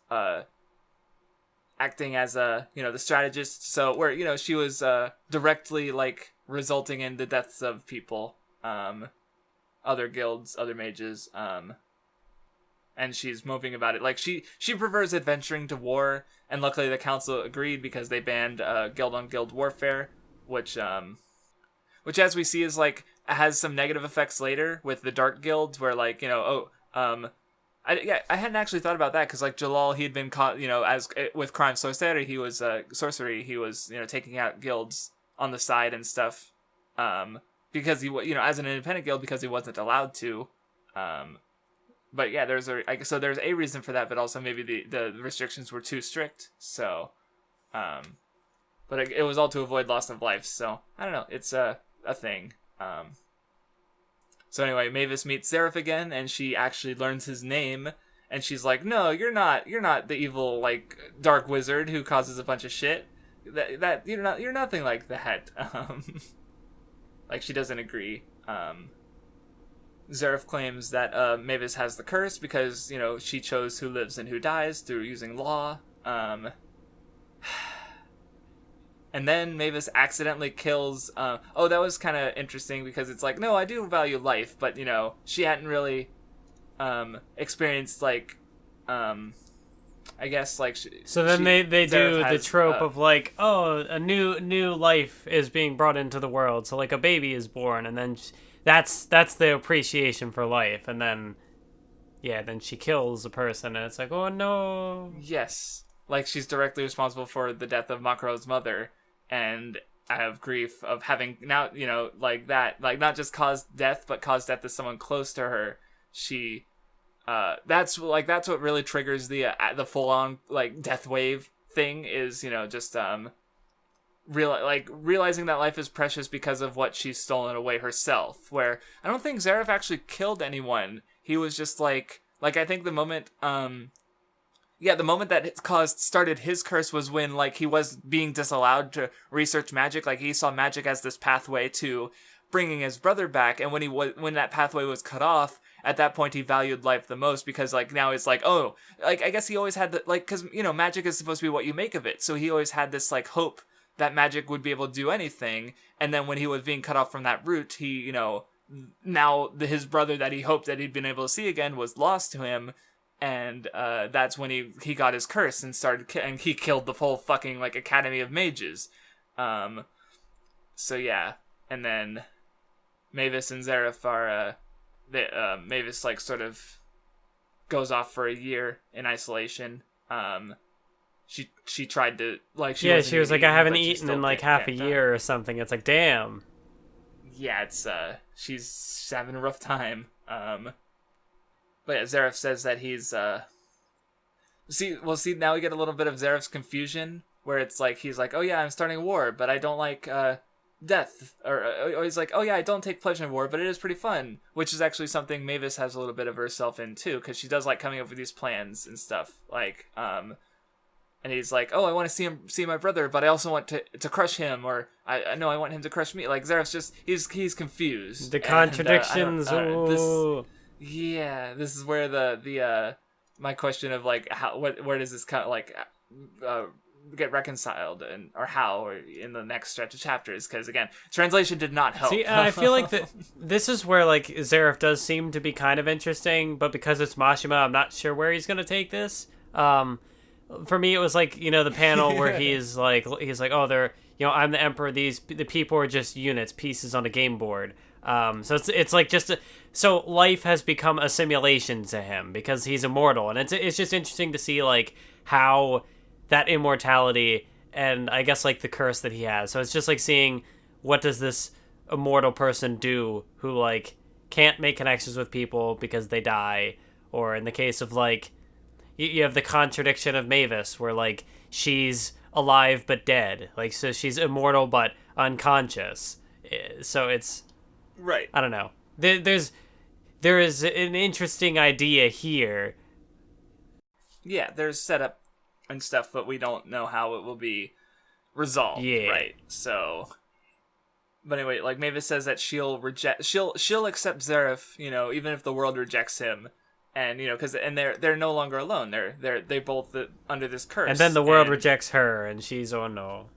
acting as the strategist, so where she was directly like resulting in the deaths of people, other guilds, other mages, and she's moving about it like she prefers adventuring to war, and luckily the council agreed because they banned guild on guild warfare, which as we see is like has some negative effects later with the dark guilds where like I hadn't actually thought about that because like Jalal, he had been caught, as with crime sorcery, he was taking out guilds on the side and stuff, because he as an independent guild because he wasn't allowed to, but yeah, there's a reason for that, but also maybe the restrictions were too strict, so, but it was all to avoid loss of life, so I don't know, it's a thing. So anyway, Mavis meets Zeref again, and she actually learns his name, and she's like, "No, you're not the evil like dark wizard who causes a bunch of shit. That you're nothing like that." Like she doesn't agree. Zeref claims that Mavis has the curse because she chose who lives and who dies through using law. And then Mavis accidentally kills... that was kind of interesting because it's like, no, I do value life, but, she hadn't really experienced, like, I guess, like... So then they do the trope of, like, a new life is being brought into the world. So, like, a baby is born, and then that's the appreciation for life. And then, then she kills a person, and it's like, oh, no. Yes. Like, she's directly responsible for the death of Makarov's mother. And I have grief of having now, like that, like not just caused death, but caused death to someone close to her. She, that's what really triggers the full on like death wave thing is, just realizing that life is precious because of what she's stolen away herself. Where I don't think Zeref actually killed anyone. He was just like I think the moment, the moment that started his curse was when, like, he was being disallowed to research magic. Like, he saw magic as this pathway to bringing his brother back. And when that pathway was cut off, at that point he valued life the most because, like, now it's like, oh, like, I guess he always had because, magic is supposed to be what you make of it. So he always had this, like, hope that magic would be able to do anything. And then when he was being cut off from that route, he, now his brother that he hoped that he'd been able to see again was lost to him. And that's when he got his curse and and he killed the whole fucking like Academy of Mages. So yeah, and then Mavis and Zeref are Mavis like sort of goes off for a year in isolation. She tried to like she was like, I haven't eaten in like half a year or something. It's like, damn. Yeah, it's she's having a rough time. But yeah, Zeref says that he's see now we get a little bit of Zeref's confusion where it's like he's like, oh yeah, I'm starting a war, but I don't like death, or he's like, oh yeah, I don't take pleasure in war, but it is pretty fun, which is actually something Mavis has a little bit of herself in too, because she does like coming up with these plans and stuff, like and he's like, oh, I want to see my brother, but I also want to crush him, or I know I want him to crush me. Like Zeref's just he's confused. The contradictions. This is where the my question of like where does this kind of like get reconciled or how or in the next stretch of chapters, because again, translation did not help. See, I feel like this is where like Zeref does seem to be kind of interesting, but because it's Mashima, I'm not sure where he's gonna take this. For me, it was like, the panel where he's like, oh, they're, I'm the emperor. The people are just units, pieces on a game board. So it's like so life has become a simulation to him because he's immortal, and it's just interesting to see like how that immortality and I guess like the curse that he has. So it's just like seeing what does this immortal person do who like can't make connections with people because they die, or in the case of like you have the contradiction of Mavis where like she's alive but dead, like so she's immortal but unconscious. So it's right. I don't know. There is an interesting idea here. Yeah, there's setup and stuff, but we don't know how it will be resolved. Yeah. Right. So, but anyway, like Mavis says that she'll accept Zeref, even if the world rejects him, and because they're no longer alone. They both under this curse. And then the world rejects her, and she's oh no.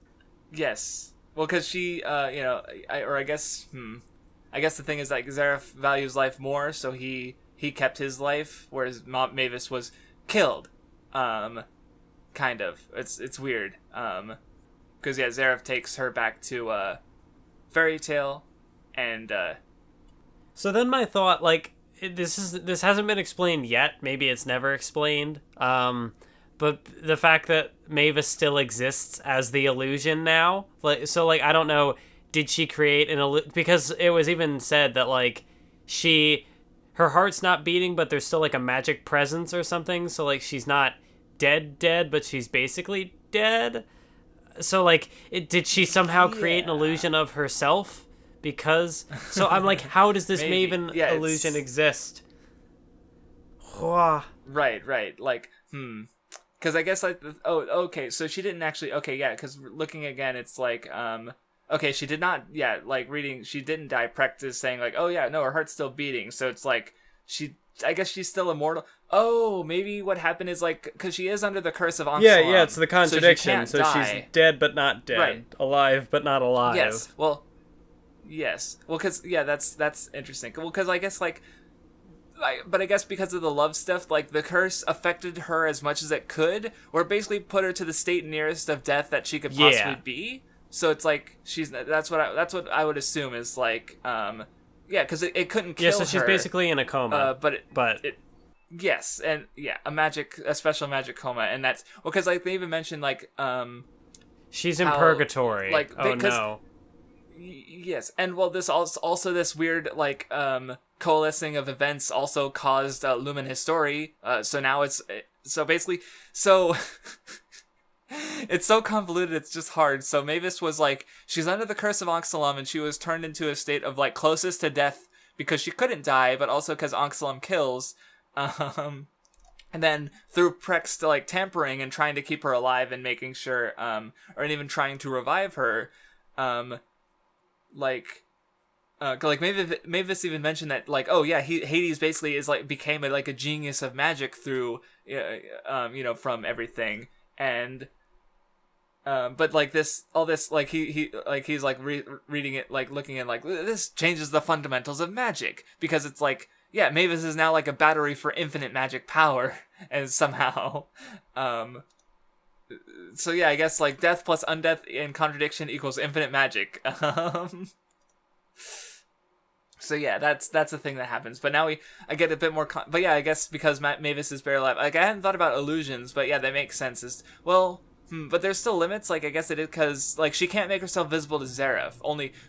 Yes. Well, because she, I guess the thing is like Zeref values life more, so he kept his life, whereas Mavis was killed. Kind of. It's weird. Because Zeref takes her back to Fairy Tale, and So then my thought, like, this hasn't been explained yet. Maybe it's never explained. But the fact that Mavis still exists as the illusion now, I don't know. Did she create an illusion? Because it was even said that like her heart's not beating, but there's still like a magic presence or something. So like she's not dead, but she's basically dead. So like, did she somehow create an illusion of herself? Because I'm like, how does this Maven illusion exist? Right. Like, because I guess like, okay, so she didn't actually. Okay, yeah, because looking again, it's like, okay, she did not. Yeah, like reading, she didn't die. Practice saying like, oh yeah, no, her heart's still beating. So it's like I guess she's still immortal. Oh, maybe what happened is like because she is under the curse of Anxalam. Yeah, it's the contradiction. So she's dead but not dead, right. Alive but not alive. Yes. Well, because that's interesting. Well, because I guess but I guess because of the love stuff, like the curse affected her as much as it could, or basically put her to the state nearest of death that she could possibly be. So it's like that's what I would assume is like because it couldn't kill her. Yeah, so she's basically in a coma. Yes, and a special magic coma, and that's because like they even mentioned like she's in purgatory. Like no. Yes, and well, this also this weird like coalescing of events also caused Lumen History. So now it's it's so convoluted, it's just hard. So Mavis was like, she's under the curse of Anxalam, and she was turned into a state of like closest to death because she couldn't die, but also because Anxalam kills. And then through Prex to like tampering and trying to keep her alive and making sure, or even trying to revive her, Mavis even mentioned that like, oh yeah, Hades basically is like became a genius of magic through, from everything. And but like all this like he's like reading it, like looking at like this changes the fundamentals of magic, because it's like Mavis is now like a battery for infinite magic power, and somehow so I guess like death plus undeath in contradiction equals infinite magic. So that's the thing that happens. But now I get a bit more. But I guess because Mavis is very alive. Like I hadn't thought about illusions, but they make sense. But there's still limits. Like I guess it is because like she can't make herself visible to Zeref.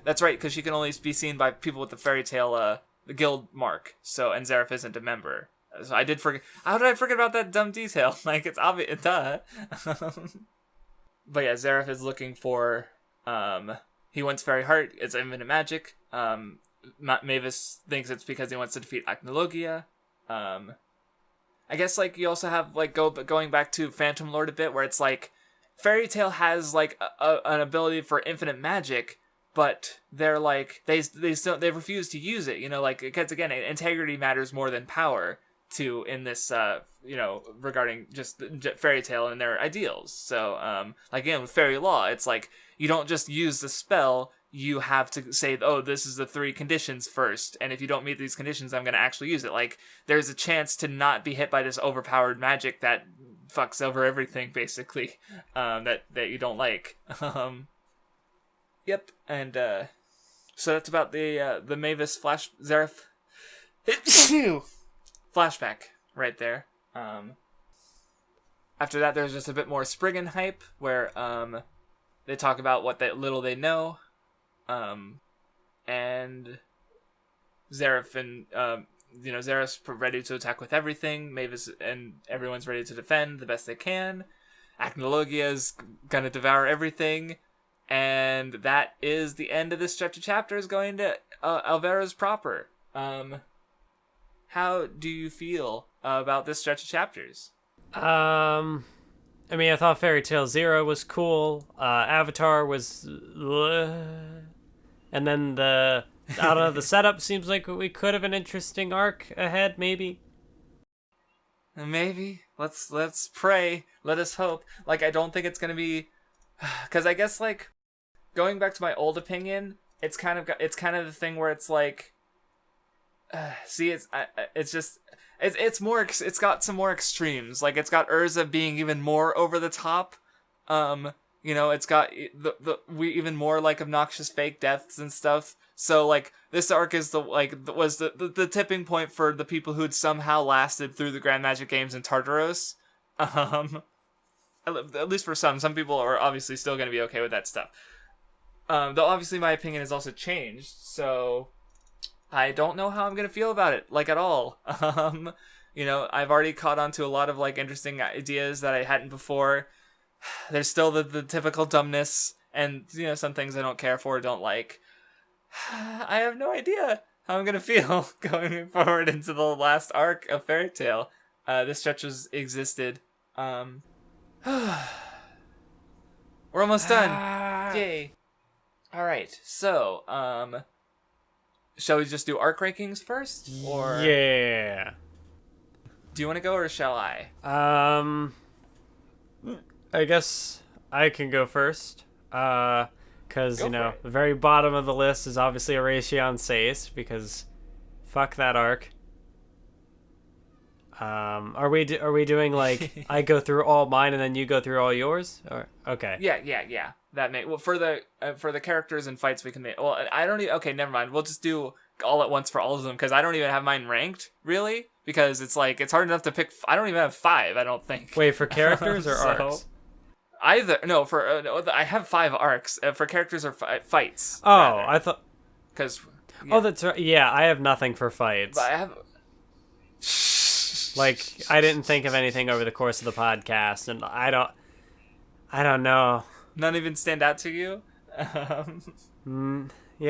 That's right, because she can only be seen by people with the Fairy Tale the guild mark. So and Zeref isn't a member. So I did forget. How did I forget about that dumb detail? Like it's obvious. Duh. But Zeref is looking for. He wants Fairy Heart. It's infinite magic. Mavis thinks it's because he wants to defeat Acnologia. I guess like you also have like going back to Phantom Lord a bit, where it's like Fairy Tale has like an ability for infinite magic, but they're like they refuse to use it. Like because again, integrity matters more than power in this regarding just Fairy Tale and their ideals. So like again with Fairy Law, it's like you don't just use the spell. You have to say, oh, this is the 3 conditions first, and if you don't meet these conditions, I'm going to actually use it. Like, there's a chance to not be hit by this overpowered magic that fucks over everything, basically, that you don't like. Yep, and so that's about the Mavis Zeref flashback right there. After that, there's just a bit more Spriggan hype, where they talk about what little they know. And Zeref and Zeref's ready to attack with everything. Mavis and everyone's ready to defend the best they can. Acnologia is gonna devour everything, and that is the end of this stretch of chapters going to Alvarez proper. How do you feel about this stretch of chapters? I mean, I thought Fairy Tail Zero was cool. Avatar was, and then the setup seems like we could have an interesting arc ahead, maybe. Maybe. Let's pray. Let us hope. Like, I don't think it's gonna be, because I guess, like, going back to my old opinion, it's kind of the thing where it's like, it's got some more extremes. Like, it's got Urza being even more over the top. It's got even more like obnoxious fake deaths and stuff. So like this arc is the tipping point for the people who'd somehow lasted through the Grand Magic Games in Tartaros. At least for some people are obviously still going to be okay with that stuff. Though obviously my opinion has also changed, so I don't know how I'm going to feel about it, like, at all. I've already caught on to a lot of, like, interesting ideas that I hadn't before. There's still the typical dumbness, and, some things I don't care for or don't like. I have no idea how I'm going to feel going forward into the last arc of Fairy Tail. This stretch has existed. We're almost done. Yay. Alright, so, shall we just do arc rankings first? Or yeah. do you want to go, or shall I? I guess I can go first. Because, the very bottom of the list is obviously Oration Seis, because fuck that arc. Are we doing, like, I go through all mine and then you go through all yours? Or okay. Yeah. For the characters and fights we can make. Well, I don't even. Okay, never mind. We'll just do all at once for all of them, because I don't even have mine ranked, really, because it's like it's hard enough to pick. I don't even have 5. I don't think. Wait, for characters or arcs? Either. No, I have 5 arcs. For characters or fights. Oh, rather. I thought. Because. Yeah. Oh, that's right. Yeah, I have nothing for fights. But I have. Like, I didn't think of anything over the course of the podcast, and I don't know. None even stand out to you? Yeah,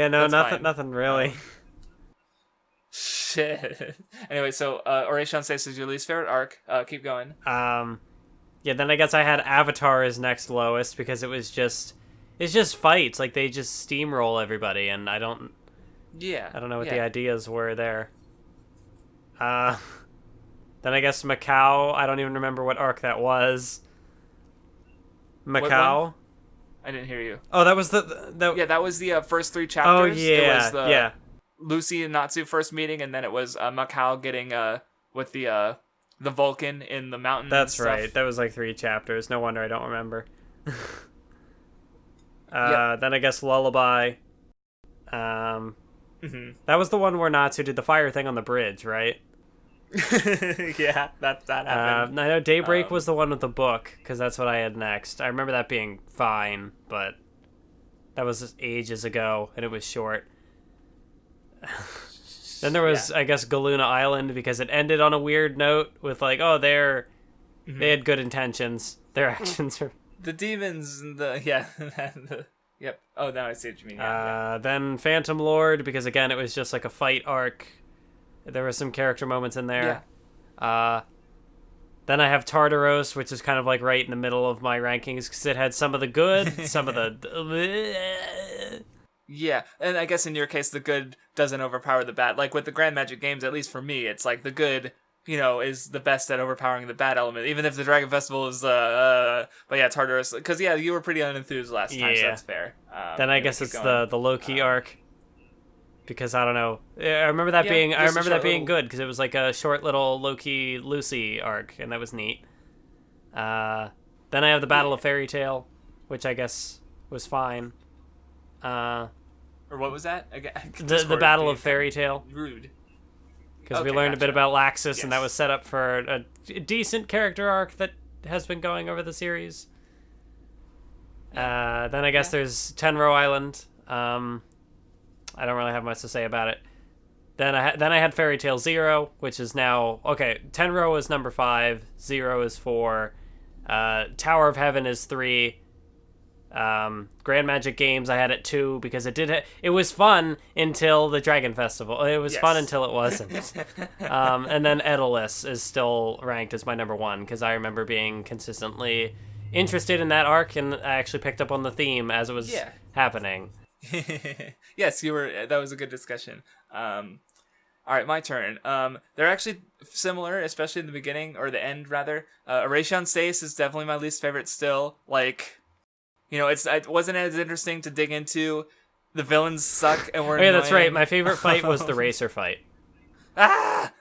no, nothing really. Shit. Anyway, so Oration Seis is your least favorite arc. Keep going. Yeah, then I guess I had Avatar as next lowest, because it's just fights. Like, they just steamroll everybody, and I don't know what the ideas were there. Then I guess Macau, I don't even remember what arc that was. Macau? I didn't hear you. Oh, that was that was the first 3 chapters. Oh, yeah, it was Lucy and Natsu first meeting, and then it was Macau getting with the Vulcan in the mountain. That's right. That was like 3 chapters. No wonder I don't remember. Then I guess Lullaby. That was the one where Natsu did the fire thing on the bridge, right? Yeah, that happened. I know Daybreak was the one with the book, because that's what I had next. I remember that being fine, but that was ages ago, and it was short. Then there was, I guess, Galuna Island, because it ended on a weird note with, like, oh, they had good intentions. Their actions are... The demons and yep. Oh, now I see what you mean. Then Phantom Lord, because, again, it was just like a fight arc. There were some character moments in there. Yeah. Then I have Tartaros, which is kind of like right in the middle of my rankings, because it had some of the good, some of the... Yeah, and I guess in your case, the good doesn't overpower the bad. Like with the Grand Magic Games, at least for me, it's like the good, is the best at overpowering the bad element, even if the Dragon Festival is, but yeah, Tartaros, because you were pretty unenthused last time, so that's fair. Then I guess it's the Loki arc. Because I don't know, I remember that being good, because it was like a short little Loki Lucy arc, and that was neat. Then I have the Battle of Fairy Tail, which I guess was fine. Or what was that? The Battle of Fairy Tail. Rude. Because we learned a bit about Laxus, and that was set up for a decent character arc that has been going over the series. Then I guess there's Tenro Island. I don't really have much to say about it. Then I had Fairy Tail Zero, which is now okay. Tenro is number 5, Zero is 4, Tower of Heaven is 3. Grand Magic Games I had at 2 because it was fun until the Dragon Festival. It was fun until it wasn't. And then Edelus is still ranked as my number 1 because I remember being consistently interested in that arc, and I actually picked up on the theme as it was happening. Yes, you were. That was a good discussion. All right, my turn. They're actually similar, especially in the beginning, or the end, rather. Eration Seis is definitely my least favorite still. Like, you know, it wasn't as interesting to dig into. The villains suck, and we're that's right. My favorite fight was the racer fight. Ah!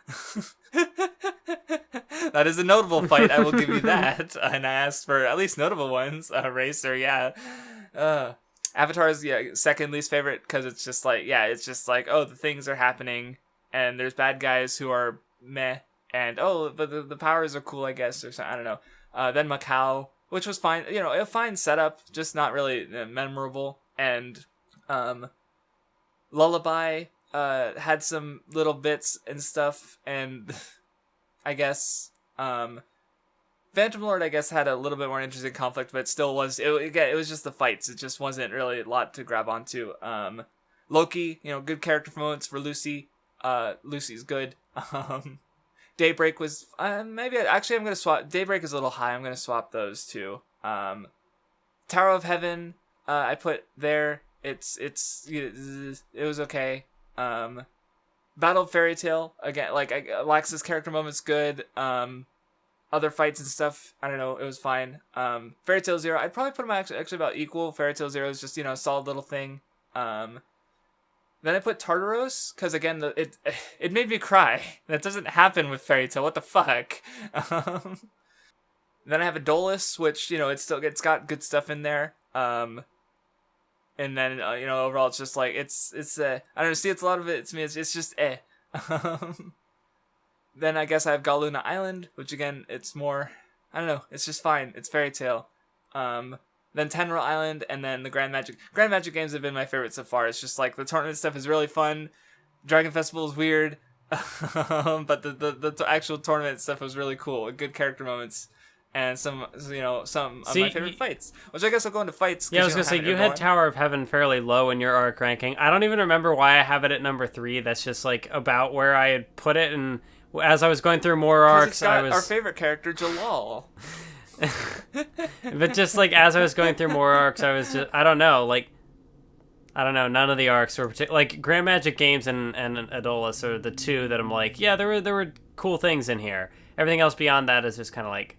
That is a notable fight, I will give you that. And I asked for at least notable ones. Racer, yeah. Avatar is, second least favorite, because it's just like, oh, the things are happening, and there's bad guys who are meh, and but the powers are cool, I guess, or something, I don't know. Then Macau, which was fine, you know, a fine setup, just not really memorable, and Lullaby had some little bits and stuff, and I guess Phantom Lord, I guess, had a little bit more interesting conflict, but it still was, it was just the fights. It just wasn't really a lot to grab onto. Loki, you know, good character moments for Lucy. Lucy's good. Daybreak was, I'm going to swap. Daybreak is a little high. I'm going to swap those two. Tower of Heaven, I put there. It was okay. Battle of Fairy Tail, again, like, Alexa's character moment's good. Other fights and stuff, I don't know, it was fine. Fairy Tail Zero, I'd probably put them actually about equal. Fairy Tail Zero is just, you know, a solid little thing. Then I put Tartaros, because again, it made me cry. That doesn't happen with Fairy Tail, what the fuck? Then I have Adolis, which, you know, it's got good stuff in there. And then, you know, overall, it's just like, it's I don't know, see, it's a lot of it, to me, it's just Then I guess I have Galuna Island, which again, it's more, I don't know, it's just fine. It's Fairy Tail. Then Tenro Island, and then the Grand Magic. Grand Magic games have been my favorite so far. It's just like, the tournament stuff is really fun. Dragon Festival is weird. But the actual tournament stuff was really cool. Good character moments. And some of my favorite fights. Which I guess I'll go into fights. Yeah, I was going to say, you had Tower of Heaven fairly low in your arc ranking. I don't even remember why I have it at number 3. That's just like about where I had put it, and as I was going through more arcs, I was our favorite character, Jalal. But just like as I was going through more arcs, I was just I don't know. None of the arcs were like Grand Magic Games and Adolis are the two that I'm like, yeah, there were cool things in here. Everything else beyond that is just kind of like,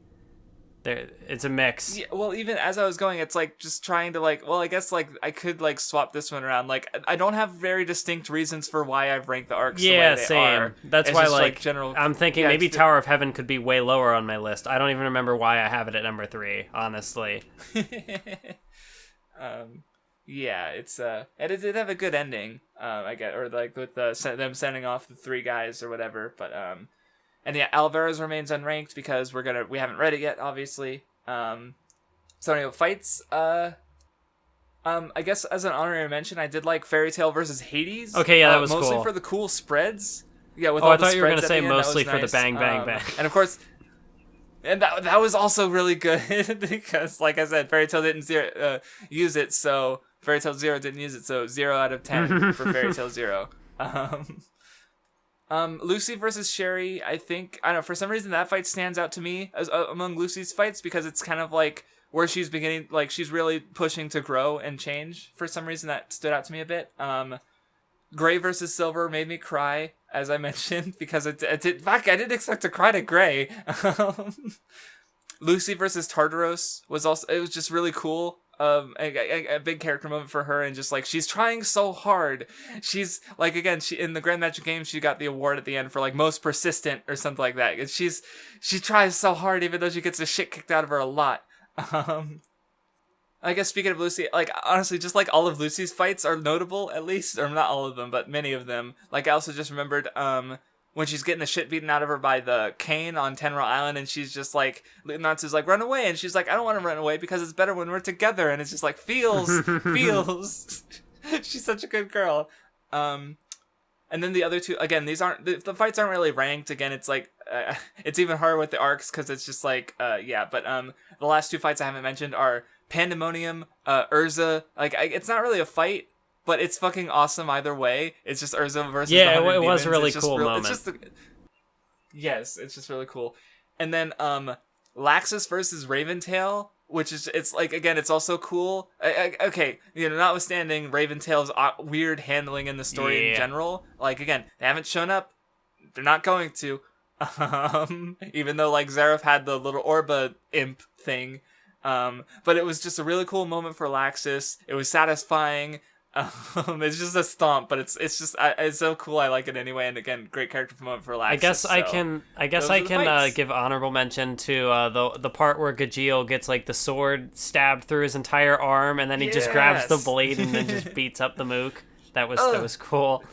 it's a mix. Yeah, well, even as I was going, it's like just trying to like, well, I guess like I could like swap this one around. Like I don't have very distinct reasons for why I've ranked the arcs. Yeah, the way they same. are. That's it's why just, like general. I'm thinking maybe Tower of Heaven could be way lower on my list. I don't even remember why I have it at number 3. Honestly. Yeah, it's and it did have a good ending. I guess, or like with them sending off the 3 guys or whatever. But and yeah, Alvarez remains unranked because we haven't read it yet, obviously. So anyway, fights. I guess as an honorary mention, I did like Fairy Tail versus Hades. Okay, yeah, that was mostly cool. for the cool spreads. Yeah, with I all the thought you were gonna say mostly for the bang bang bang. And of course, and that was also really good because, like I said, Fairy Tail didn't use it, so Fairy Tail Zero didn't use it, so 0 out of 10 for Fairy Tail Zero. Lucy versus Sherry, I don't know, for some reason that fight stands out to me as among Lucy's fights because it's kind of like where she's beginning, like she's really pushing to grow and change. For some reason that stood out to me a bit. Gray versus Silver made me cry, as I mentioned, because I didn't expect to cry to Gray. Lucy versus Tartaros was just really cool. A big character moment for her, and just like she's trying so hard. She's like, again, she in the Grand Magic Games, she got the award at the end for like most persistent or something like that. And she tries so hard, even though she gets the shit kicked out of her a lot. I guess speaking of Lucy, like honestly, just like all of Lucy's fights are notable, at least, or not all of them, but many of them. Like I also just remembered when she's getting the shit beaten out of her by the cane on Tenro Island, and she's just like, Natsu's like, run away, and she's like, I don't want to run away because it's better when we're together, and it's just like, feels. She's such a good girl. And then the other two, again, these aren't the fights aren't really ranked. Again, it's like it's even harder with the arcs because it's just like yeah. But the last two fights I haven't mentioned are Pandemonium, Urza. Like it's not really a fight, but it's fucking awesome either way. It's just Urza versus the 100 it was a demons. really cool moment. Yes, it's just really cool. And then Laxus versus Raventail, which is, it's like, again, it's also cool. Okay, notwithstanding Raventail's weird handling in the story in general, like, again, they haven't shown up. They're not going to. Even though, like, Zeref had the little Orba imp thing. But it was just a really cool moment for Laxus. It was satisfying. It's just a stomp, but it's just it's so cool. I like it anyway, and again, great character moment for Laxus. I guess I can give honorable mention to the part where Gajeel gets like the sword stabbed through his entire arm, and then he just grabs the blade and then just beats up the mook. That was cool.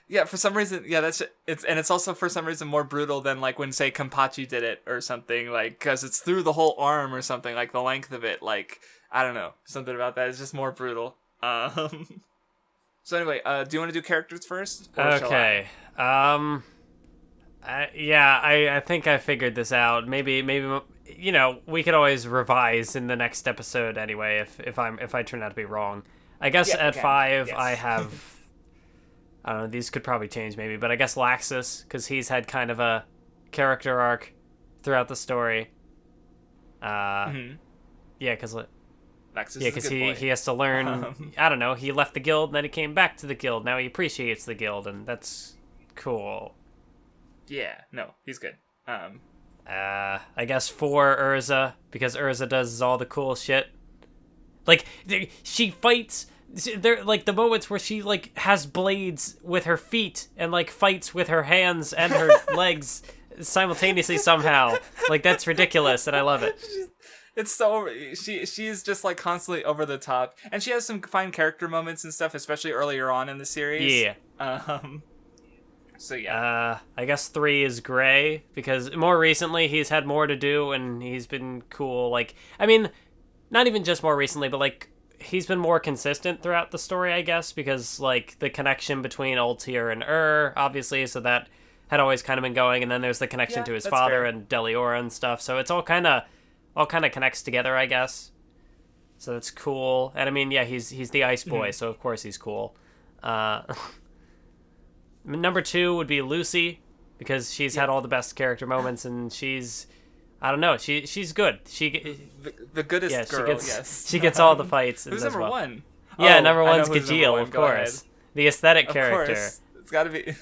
Yeah, for some reason, it's also for some reason more brutal than like when say Kenpachi did it or something, like because it's through the whole arm or something, like the length of it. Like I don't know, something about that is just more brutal. So anyway, do you want to do characters first? Okay. I think I figured this out. Maybe we could always revise in the next episode anyway if I turn out to be wrong. I guess at 5 yes. I have I don't know, these could probably change maybe, but I guess Laxus, because he's had kind of a character arc throughout the story. Yeah, because he has to learn. I don't know. He left the guild, and then he came back to the guild. Now he appreciates the guild, and that's cool. Yeah, no, he's good. I guess 4 Urza, because Urza does all the cool shit. Like she fights. There, like the moments where she like has blades with her feet and like fights with her hands and her legs simultaneously somehow. Like that's ridiculous, and I love it. It's so she's just like constantly over the top, and she has some fine character moments and stuff, especially earlier on in the series. Yeah. So yeah. I guess 3 is Gray, because more recently he's had more to do and he's been cool. Like, I mean, not even just more recently, but like he's been more consistent throughout the story, I guess, because like the connection between Ultir and obviously, so that had always kind of been going, and then there's the connection to his father and Deliora and stuff. So it's all kind of connects together, I guess. So that's cool. And I mean, yeah, he's the Ice Boy, so of course he's cool. Number 2 would be Lucy, because she's had all the best character moments, and she's, I don't know, she's good. The goodest girl, yes. She gets all the fights. Who's number 1? Yeah, number 1's Gajeel, of course. The aesthetic character. Course. It's got to be.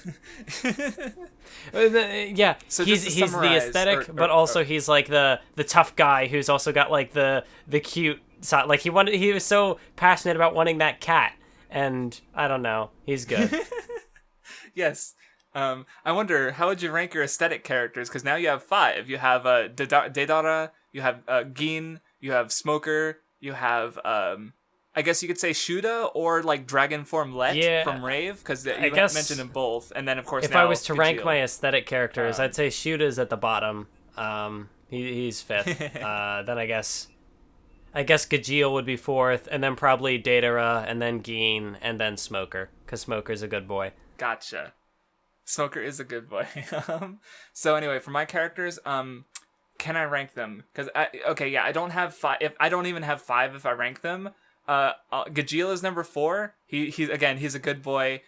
Yeah, so he's the aesthetic, but also he's like the tough guy who's also got like the cute side. Like he was so passionate about wanting that cat, and I don't know, he's good. Yes. I wonder, how would you rank your aesthetic characters? Because now you have 5. You have Deidara, you have Gin, you have Smoker, you have I guess you could say Shuda or like Dragon Form Let from Rave, because you mentioned them both. And then of course, if I was to rank my aesthetic characters, I'd say Shuda's at the bottom. He's 5th. Then I guess Gajeel would be 4th, and then probably Deidara, and then Gin, and then Smoker, because Smoker's a good boy. Gotcha. Smoker is a good boy. So anyway, for my characters, can I rank them? Because I don't have 5. If I don't even have 5, if I rank them, Gajeel is number 4. He's a good boy.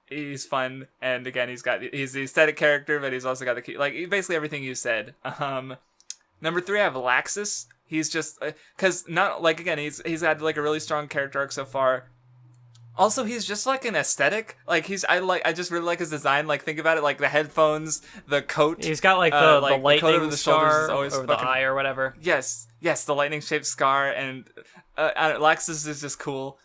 He's fun, and again, he's the aesthetic character, but he's also got the like basically everything you said. Number 3, I have Laxus. He's just because not like again, he's had like a really strong character arc so far. Also, he's just like an aesthetic. Like I just really like his design. Like think about it, like the headphones, the coat. He's got like the lightning over the scar over the eye or whatever. Yes, the lightning shaped scar, and Laxus is just cool.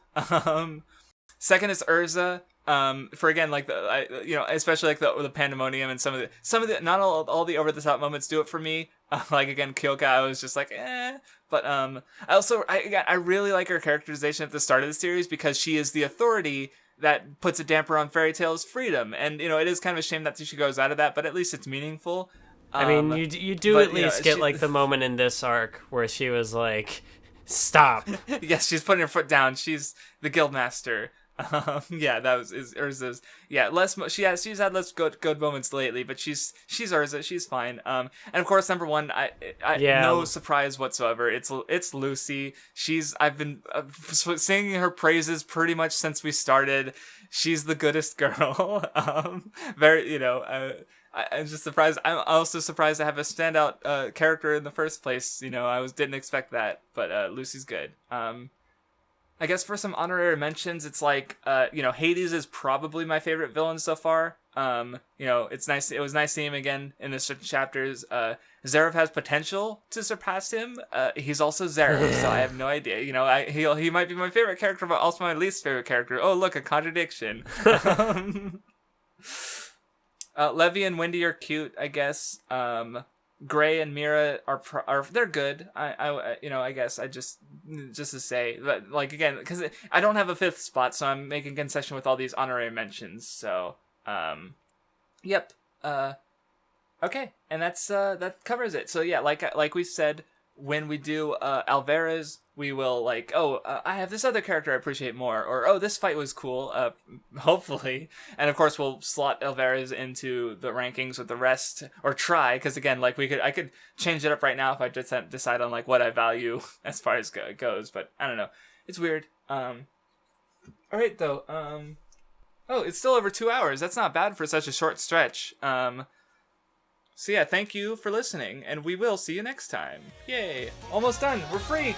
Second is Urza. For again, like especially like the pandemonium and some of the not all the over the top moments do it for me. Like again, Kyoka, I was just like, But I really like her characterization at the start of the series, because she is the authority that puts a damper on Fairy Tail's freedom, and it is kind of a shame that she goes out of that, but at least it's meaningful. I mean, you do at least get like the moment in this arc where she was like, "Stop." Yes, she's putting her foot down. She's the guildmaster. Yeah, that was Urza's. Yeah, she's had less good moments lately, but she's Urza. She's fine. And of course, number one, I no surprise whatsoever. It's Lucy. I've been singing her praises pretty much since we started. She's the goodest girl. Very, I'm just surprised. I'm also surprised to have a standout character in the first place. Didn't expect that, but Lucy's good. I guess for some honorary mentions, it's like, Hades is probably my favorite villain so far. It's nice. It was nice seeing him again in the chapters. Zeref has potential to surpass him. He's also Zeref, so I have no idea. He might be my favorite character, but also my least favorite character. Oh, look, a contradiction. Levy and Wendy are cute, I guess. Gray and Mira are they're good. I guess I just to say, but like again, because I don't have a fifth spot, so I'm making concession with all these honorary mentions. So, yep. Okay, and that covers it. So yeah, like we said, when we do Alvarez, we will I have this other character I appreciate more, or oh, this fight was cool, hopefully, and of course we'll slot Alvarez into the rankings with the rest, or try, because again, I could change it up right now if I just decide on what I value as far as goes, but I don't know, it's weird. All right though, oh, it's still over 2 hours. That's not bad for such a short stretch. So yeah, thank you for listening, and we will see you next time. Yay! Almost done! We're free!